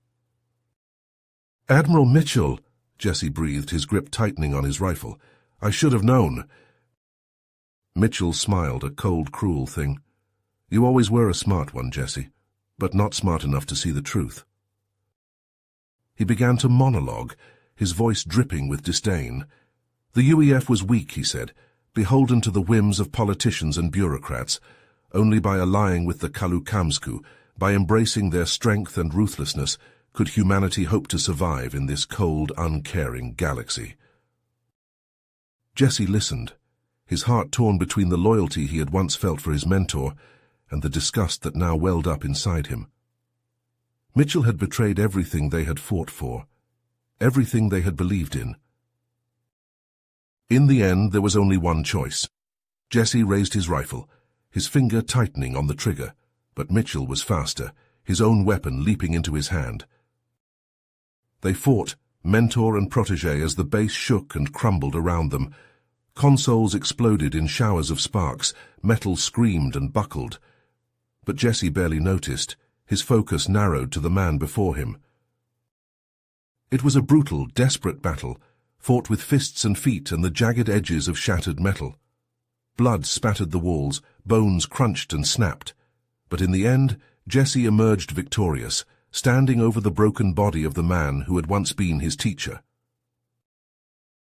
"Admiral Mitchell," Jesse breathed, his grip tightening on his rifle. "I should have known." Mitchell smiled, a cold, cruel thing. "You always were a smart one, Jesse, but not smart enough to see the truth." He began to monologue, his voice dripping with disdain. The UEF was weak, he said, beholden to the whims of politicians and bureaucrats. Only by allying with the Kalu-Kamsku, by embracing their strength and ruthlessness, could humanity hope to survive in this cold, uncaring galaxy. Jesse listened, his heart torn between the loyalty he had once felt for his mentor and the disgust that now welled up inside him. Mitchell had betrayed everything they had fought for, everything they had believed in. In the end, there was only one choice. Jesse raised his rifle, his finger tightening on the trigger, but Mitchell was faster, his own weapon leaping into his hand. They fought, mentor and protege, as the base shook and crumbled around them. Consoles exploded in showers of sparks, metal screamed and buckled. But Jesse barely noticed, his focus narrowed to the man before him. It was a brutal, desperate battle, fought with fists and feet and the jagged edges of shattered metal. Blood spattered the walls, bones crunched and snapped. But in the end, Jesse emerged victorious, standing over the broken body of the man who had once been his teacher.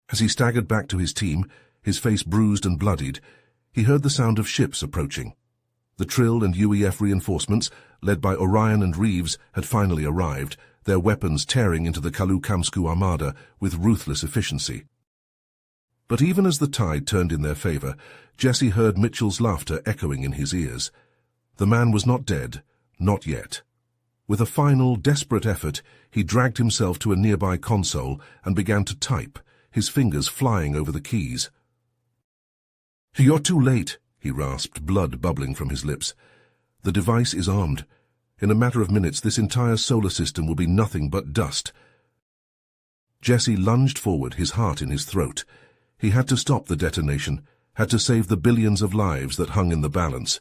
As he staggered back to his team, his face bruised and bloodied, he heard the sound of ships approaching. The Trill and UEF reinforcements, led by Orion and Reeves, had finally arrived, their weapons tearing into the Kalu-Kamsku armada with ruthless efficiency. But even as the tide turned in their favor, Jesse heard Mitchell's laughter echoing in his ears. The man was not dead, not yet. With a final, desperate effort, he dragged himself to a nearby console and began to type, his fingers flying over the keys. "You're too late," he rasped, blood bubbling from his lips. "The device is armed. In a matter of minutes, this entire solar system will be nothing but dust." Jesse lunged forward, his heart in his throat. He had to stop the detonation, had to save the billions of lives that hung in the balance.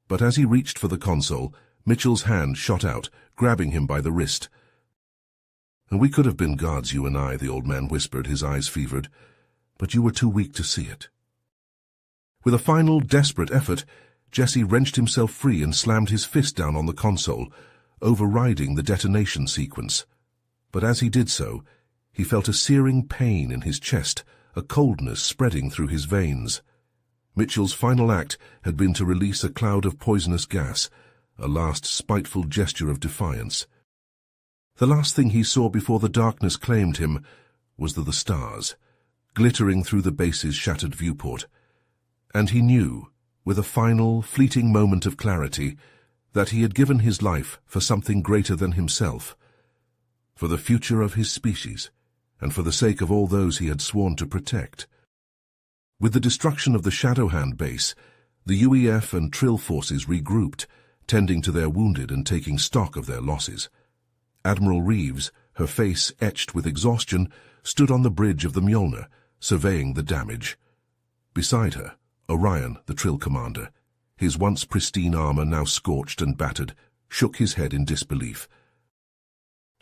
But as he reached for the console, Mitchell's hand shot out, grabbing him by the wrist. "And we could have been gods, you and I," the old man whispered, his eyes fevered. "But you were too weak to see it." With a final, desperate effort, Jesse wrenched himself free and slammed his fist down on the console, overriding the detonation sequence. But as he did so, he felt a searing pain in his chest, a coldness spreading through his veins. Mitchell's final act had been to release a cloud of poisonous gas, a last spiteful gesture of defiance. The last thing he saw before the darkness claimed him was the stars, glittering through the base's shattered viewport. And he knew, with a final, fleeting moment of clarity, that he had given his life for something greater than himself, for the future of his species, and for the sake of all those he had sworn to protect. With the destruction of the Shadowhand base, the UEF and Trill forces regrouped, tending to their wounded and taking stock of their losses. Admiral Reeves, her face etched with exhaustion, stood on the bridge of the Mjolnir, surveying the damage. Beside her, Orion, the Trill commander, his once pristine armor now scorched and battered, shook his head in disbelief.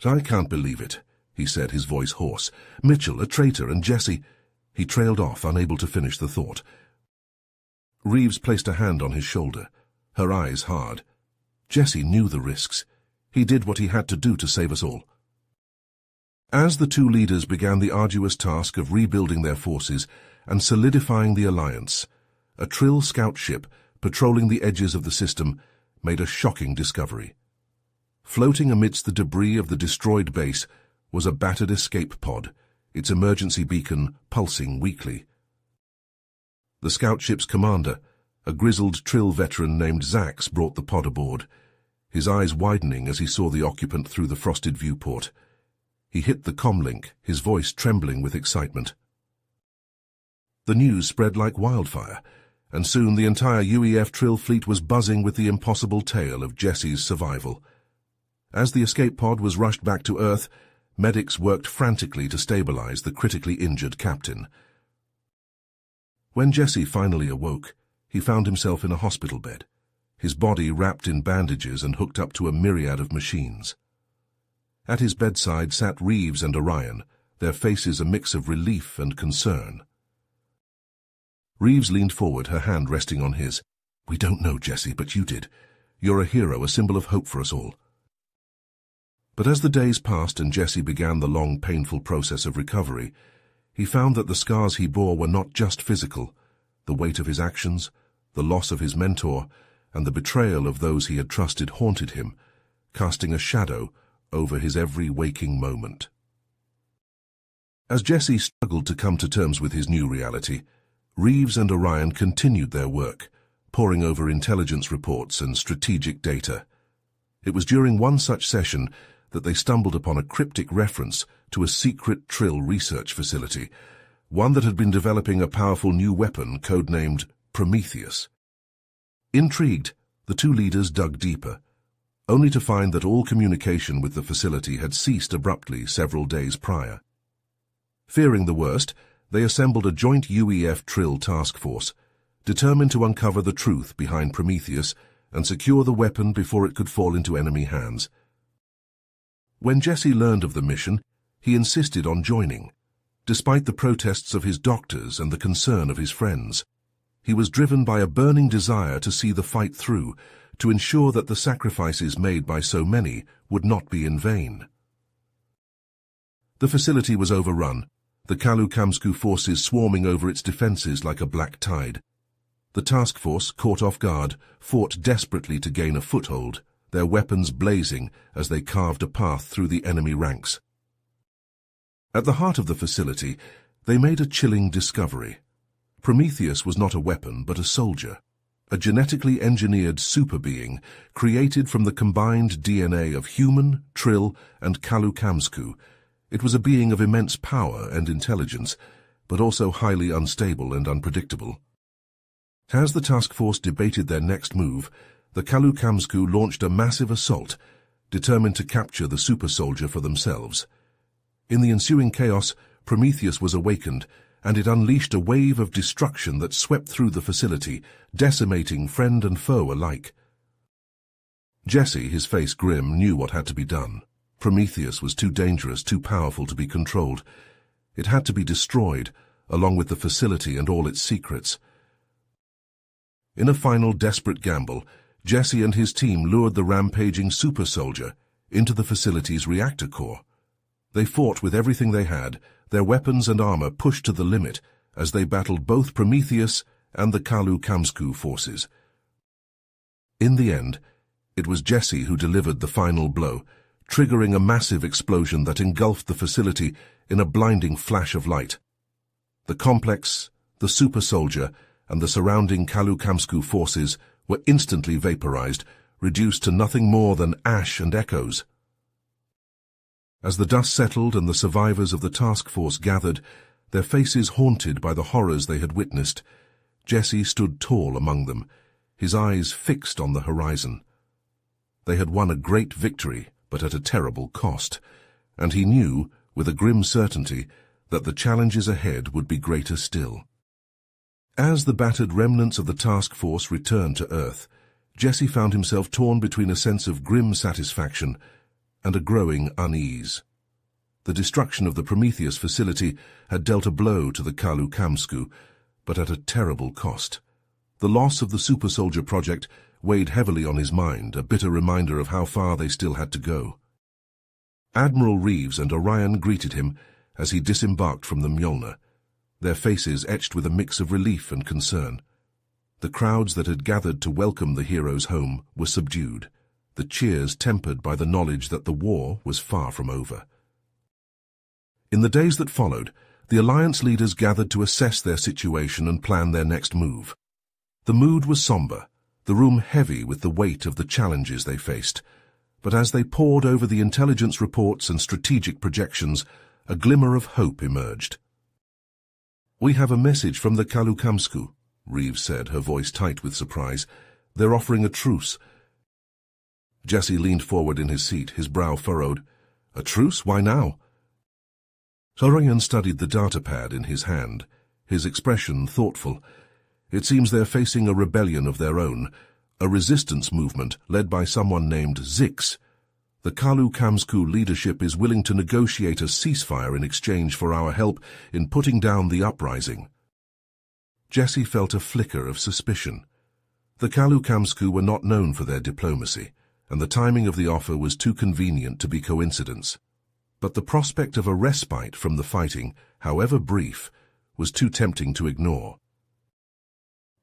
"I can't believe it," he said, his voice hoarse. "Mitchell, a traitor, and Jesse—" He trailed off, unable to finish the thought. Reeves placed a hand on his shoulder, her eyes hard. Jesse knew the risks. He did what he had to do to save us all. As the two leaders began the arduous task of rebuilding their forces and solidifying the alliance, a Trill scout ship, patrolling the edges of the system, made a shocking discovery. Floating amidst the debris of the destroyed base was a battered escape pod, its emergency beacon pulsing weakly. The scout ship's commander, a grizzled Trill veteran named Zax, brought the pod aboard, his eyes widening as he saw the occupant through the frosted viewport. He hit the comlink, his voice trembling with excitement. The news spread like wildfire, and soon the entire UEF Trill fleet was buzzing with the impossible tale of Jesse's survival. As the escape pod was rushed back to Earth, medics worked frantically to stabilize the critically injured captain. When Jesse finally awoke, he found himself in a hospital bed, his body wrapped in bandages and hooked up to a myriad of machines. At his bedside sat Reeves and Orion, their faces a mix of relief and concern. Reeves leaned forward, her hand resting on his. "We don't know, Jesse, but you did. You're a hero, a symbol of hope for us all." But as the days passed and Jesse began the long, painful process of recovery, he found that the scars he bore were not just physical. The weight of his actions, the loss of his mentor, and the betrayal of those he had trusted haunted him, casting a shadow over his every waking moment. As Jesse struggled to come to terms with his new reality, Reeves and Orion continued their work, poring over intelligence reports and strategic data. It was during one such session that they stumbled upon a cryptic reference to a secret Trill research facility, one that had been developing a powerful new weapon codenamed Prometheus. Intrigued, the two leaders dug deeper, only to find that all communication with the facility had ceased abruptly several days prior. Fearing the worst, they assembled a joint UEF Trill task force, determined to uncover the truth behind Prometheus and secure the weapon before it could fall into enemy hands. When Jesse learned of the mission, he insisted on joining, despite the protests of his doctors and the concern of his friends. He was driven by a burning desire to see the fight through, to ensure that the sacrifices made by so many would not be in vain. The facility was overrun, the Kalu-Kamsku forces swarming over its defenses like a black tide. The task force, caught off guard, fought desperately to gain a foothold, their weapons blazing as they carved a path through the enemy ranks. At the heart of the facility, they made a chilling discovery. Prometheus was not a weapon, but a soldier, a genetically engineered super-being created from the combined DNA of human, Trill, and Kalu-Kamsku. It was a being of immense power and intelligence, but also highly unstable and unpredictable. As the task force debated their next move, the Kalu-Kamsku launched a massive assault, determined to capture the super-soldier for themselves. In the ensuing chaos, Prometheus was awakened, and it unleashed a wave of destruction that swept through the facility, decimating friend and foe alike. Jesse, his face grim, knew what had to be done. Prometheus was too dangerous, too powerful to be controlled. It had to be destroyed, along with the facility and all its secrets. In a final desperate gamble, Jesse and his team lured the rampaging super soldier into the facility's reactor core. They fought with everything they had, their weapons and armor pushed to the limit as they battled both Prometheus and the Kalu-Kamsku forces. In the end, it was Jesse who delivered the final blow, triggering a massive explosion that engulfed the facility in a blinding flash of light. The complex, the super soldier, and the surrounding Kalu-Kamsku forces were instantly vaporized, reduced to nothing more than ash and echoes. As the dust settled and the survivors of the task force gathered, their faces haunted by the horrors they had witnessed, Jesse stood tall among them, his eyes fixed on the horizon. They had won a great victory, but at a terrible cost, and he knew, with a grim certainty, that the challenges ahead would be greater still. As the battered remnants of the task force returned to Earth, Jesse found himself torn between a sense of grim satisfaction and a growing unease. The destruction of the Prometheus facility had dealt a blow to the Kalu-Kamsku, but at a terrible cost. The loss of the Super Soldier project weighed heavily on his mind, a bitter reminder of how far they still had to go. Admiral Reeves and Orion greeted him as he disembarked from the Mjolnir, their faces etched with a mix of relief and concern. The crowds that had gathered to welcome the heroes home were subdued, the cheers tempered by the knowledge that the war was far from over. In the days that followed, the Alliance leaders gathered to assess their situation and plan their next move. The mood was somber, the room heavy with the weight of the challenges they faced, but as they pored over the intelligence reports and strategic projections, a glimmer of hope emerged. "We have a message from the Kalu-Kamsku," Reeves said, her voice tight with surprise. "They're offering a truce." Jesse leaned forward in his seat, his brow furrowed. "A truce? Why now?" Orion studied the datapad in his hand, his expression thoughtful. "It seems they're facing a rebellion of their own, a resistance movement led by someone named Zix. The Kalu-Kamsku leadership is willing to negotiate a ceasefire in exchange for our help in putting down the uprising." Jesse felt a flicker of suspicion. The Kalu-Kamsku were not known for their diplomacy, and the timing of the offer was too convenient to be coincidence. But the prospect of a respite from the fighting, however brief, was too tempting to ignore.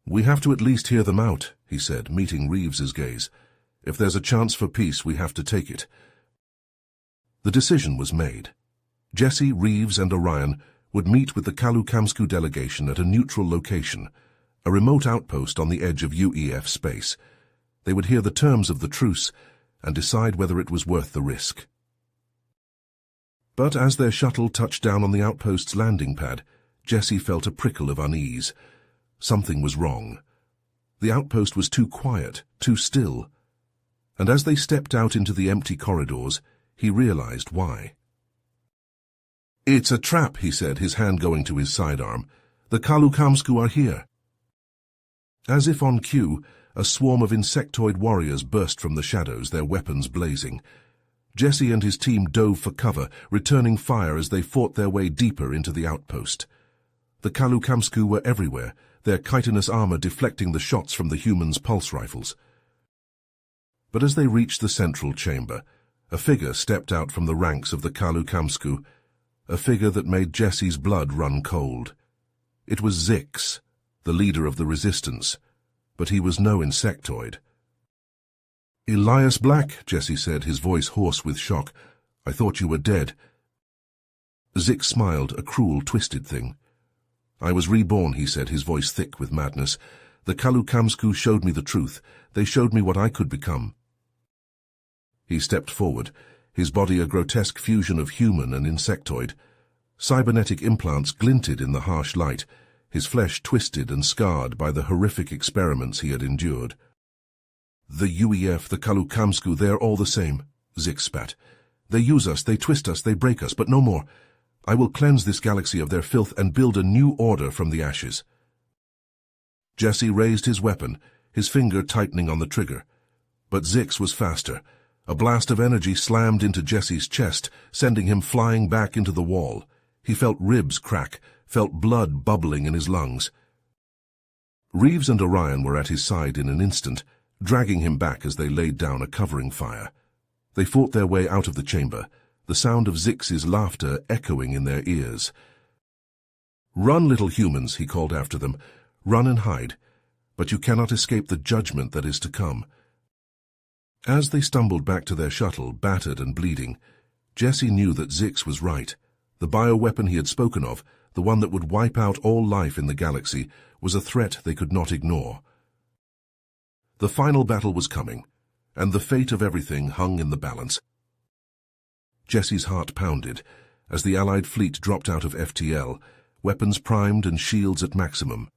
"We have to at least hear them out," he said, meeting Reeves's gaze. "If there's a chance for peace, we have to take it." The decision was made. Jesse, Reeves, and Orion would meet with the Kalu-Kamsku delegation at a neutral location, a remote outpost on the edge of UEF space. They would hear the terms of the truce and decide whether it was worth the risk. But as their shuttle touched down on the outpost's landing pad, Jesse felt a prickle of unease. Something was wrong. The outpost was too quiet, too still. And as they stepped out into the empty corridors, he realized why. "It's a trap," he said, his hand going to his sidearm. "The Kalu-Kamsku are here." As if on cue, a swarm of insectoid warriors burst from the shadows, their weapons blazing. Jesse and his team dove for cover, returning fire as they fought their way deeper into the outpost. The Kalu-Kamsku were everywhere, their chitinous armor deflecting the shots from the humans' pulse rifles. But as they reached the central chamber, a figure stepped out from the ranks of the Kalu-Kamsku, a figure that made Jesse's blood run cold. It was Zix, the leader of the resistance, but he was no insectoid. "Elias Black," Jesse said, his voice hoarse with shock. "I thought you were dead." Zix smiled, a cruel, twisted thing. "I was reborn," he said, his voice thick with madness. "The Kalu-Kamsku showed me the truth. They showed me what I could become." He stepped forward, his body a grotesque fusion of human and insectoid. Cybernetic implants glinted in the harsh light, his flesh twisted and scarred by the horrific experiments he had endured. "The UEF, the Kalu-Kamsku, they're all the same," Zix spat. "They use us, they twist us, they break us, but no more. I will cleanse this galaxy of their filth and build a new order from the ashes." Jesse raised his weapon, his finger tightening on the trigger. But Zix was faster. A blast of energy slammed into Jesse's chest, sending him flying back into the wall. He felt ribs crack, felt blood bubbling in his lungs. Reeves and Orion were at his side in an instant, dragging him back as they laid down a covering fire. They fought their way out of the chamber, the sound of Zix's laughter echoing in their ears. "Run, little humans," he called after them. "Run and hide, but you cannot escape the judgment that is to come." As they stumbled back to their shuttle, battered and bleeding, Jesse knew that Zix was right. The bioweapon he had spoken of, the one that would wipe out all life in the galaxy, was a threat they could not ignore. The final battle was coming, and the fate of everything hung in the balance. Jesse's heart pounded as the Allied fleet dropped out of FTL, weapons primed and shields at maximum.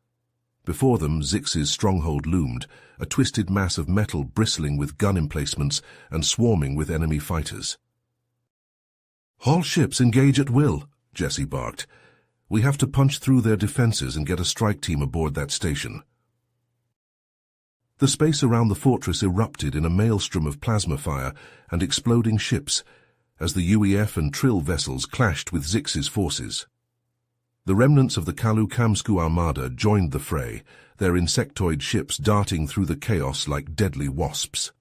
Before them, Zix's stronghold loomed, a twisted mass of metal bristling with gun emplacements and swarming with enemy fighters. "All ships engage at will," Jesse barked. "We have to punch through their defenses and get a strike team aboard that station." The space around the fortress erupted in a maelstrom of plasma fire and exploding ships as the UEF and Trill vessels clashed with Zix's forces. The remnants of the Kalu-Kamsku armada joined the fray, their insectoid ships darting through the chaos like deadly wasps.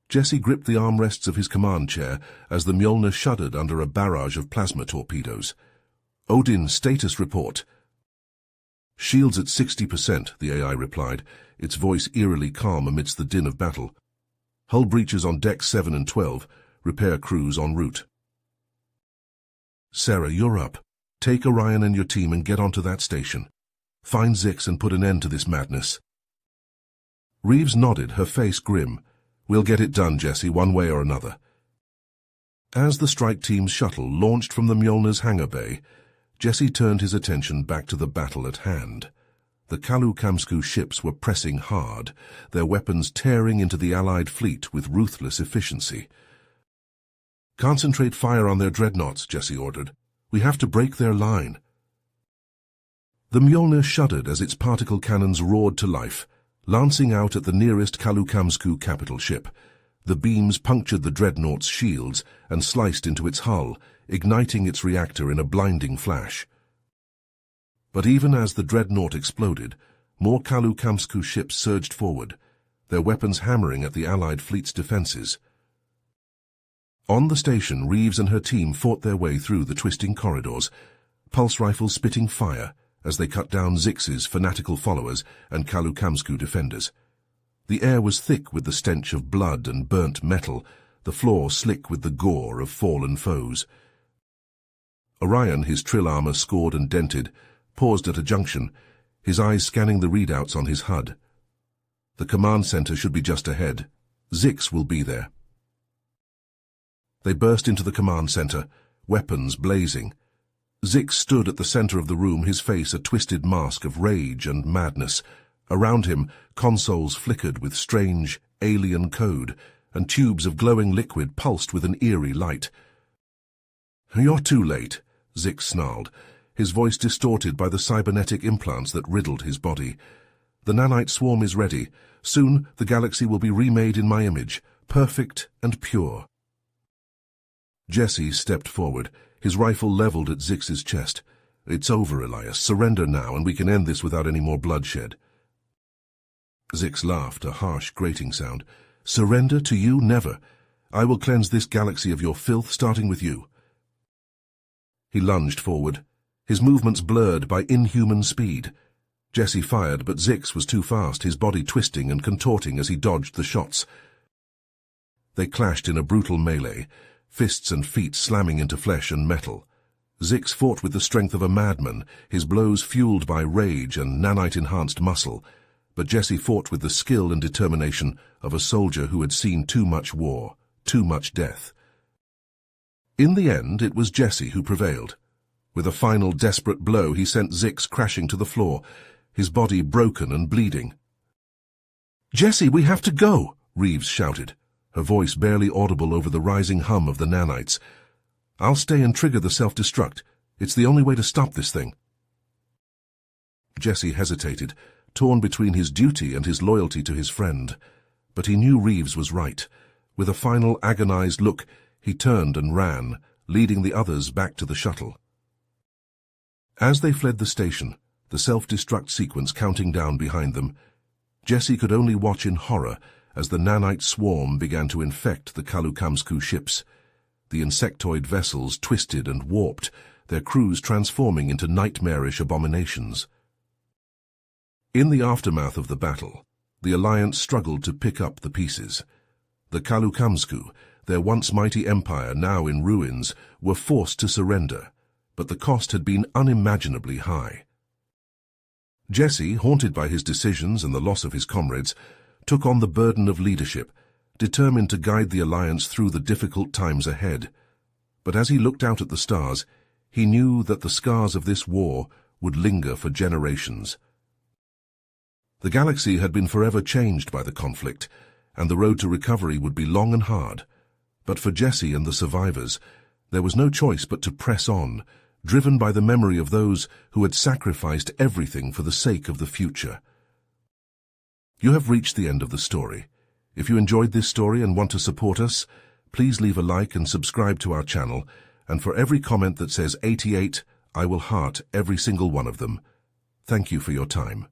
Jesse gripped the armrests of his command chair as the Mjolnir shuddered under a barrage of plasma torpedoes. "Odin, status report." "Shields at 60%, the AI replied, its voice eerily calm amidst the din of battle. "Hull breaches on decks 7 and 12, repair crews en route." "Sarah, you're up. Take Orion and your team and get onto that station. Find Zix and put an end to this madness." Reeves nodded, her face grim. "We'll get it done, Jesse, one way or another." As the strike team's shuttle launched from the Mjolnir's hangar bay, Jesse turned his attention back to the battle at hand. The Kalu-Kamsku ships were pressing hard, their weapons tearing into the Allied fleet with ruthless efficiency. "Concentrate fire on their dreadnoughts," Jesse ordered. "We have to break their line." The Mjolnir shuddered as its particle cannons roared to life, lancing out at the nearest Kalu-Kamsku capital ship. The beams punctured the dreadnought's shields and sliced into its hull, igniting its reactor in a blinding flash. But even as the dreadnought exploded, more Kalu-Kamsku ships surged forward, their weapons hammering at the Allied fleet's defenses. On the station, Reeves and her team fought their way through the twisting corridors, pulse rifles spitting fire as they cut down Zix's fanatical followers and Kalu-Kamsku defenders. The air was thick with the stench of blood and burnt metal, the floor slick with the gore of fallen foes. Orion, his Trill armor scored and dented, paused at a junction, his eyes scanning the readouts on his HUD. The command center should be just ahead. Zix will be there. They burst into the command center, weapons blazing. Zix stood at the center of the room, his face a twisted mask of rage and madness. Around him, consoles flickered with strange, alien code, and tubes of glowing liquid pulsed with an eerie light. "You're too late," Zix snarled, his voice distorted by the cybernetic implants that riddled his body. "The nanite swarm is ready. Soon the galaxy will be remade in my image, perfect and pure." Jesse stepped forward, his rifle leveled at Zix's chest. "It's over, Elias. Surrender now, and we can end this without any more bloodshed." Zix laughed, a harsh, grating sound. "Surrender to you? Never. I will cleanse this galaxy of your filth, starting with you." He lunged forward, his movements blurred by inhuman speed. Jesse fired, but Zix was too fast, his body twisting and contorting as he dodged the shots. They clashed in a brutal melee, fists and feet slamming into flesh and metal. Zix fought with the strength of a madman, his blows fueled by rage and nanite-enhanced muscle, but Jesse fought with the skill and determination of a soldier who had seen too much war, too much death. In the end, it was Jesse who prevailed. With a final desperate blow, he sent Zix crashing to the floor, his body broken and bleeding. "Jesse, we have to go!" Reeves shouted, her voice barely audible over the rising hum of the nanites. "I'll stay and trigger the self-destruct. It's the only way to stop this thing." Jesse hesitated, torn between his duty and his loyalty to his friend. But he knew Reeves was right. With a final agonized look, he turned and ran, leading the others back to the shuttle. As they fled the station, the self-destruct sequence counting down behind them, Jesse could only watch in horror as the nanite swarm began to infect the Kalu-Kamsku ships. The insectoid vessels twisted and warped, their crews transforming into nightmarish abominations. In the aftermath of the battle, the Alliance struggled to pick up the pieces. The Kalu-Kamsku, their once mighty empire now in ruins, were forced to surrender, but the cost had been unimaginably high. Jesse, haunted by his decisions and the loss of his comrades, took on the burden of leadership, determined to guide the Alliance through the difficult times ahead. But as he looked out at the stars, he knew that the scars of this war would linger for generations. The galaxy had been forever changed by the conflict, and the road to recovery would be long and hard. But for Jesse and the survivors, there was no choice but to press on, driven by the memory of those who had sacrificed everything for the sake of the future. You have reached the end of the story. If you enjoyed this story and want to support us, please leave a like and subscribe to our channel, and for every comment that says 88, I will heart every single one of them. Thank you for your time.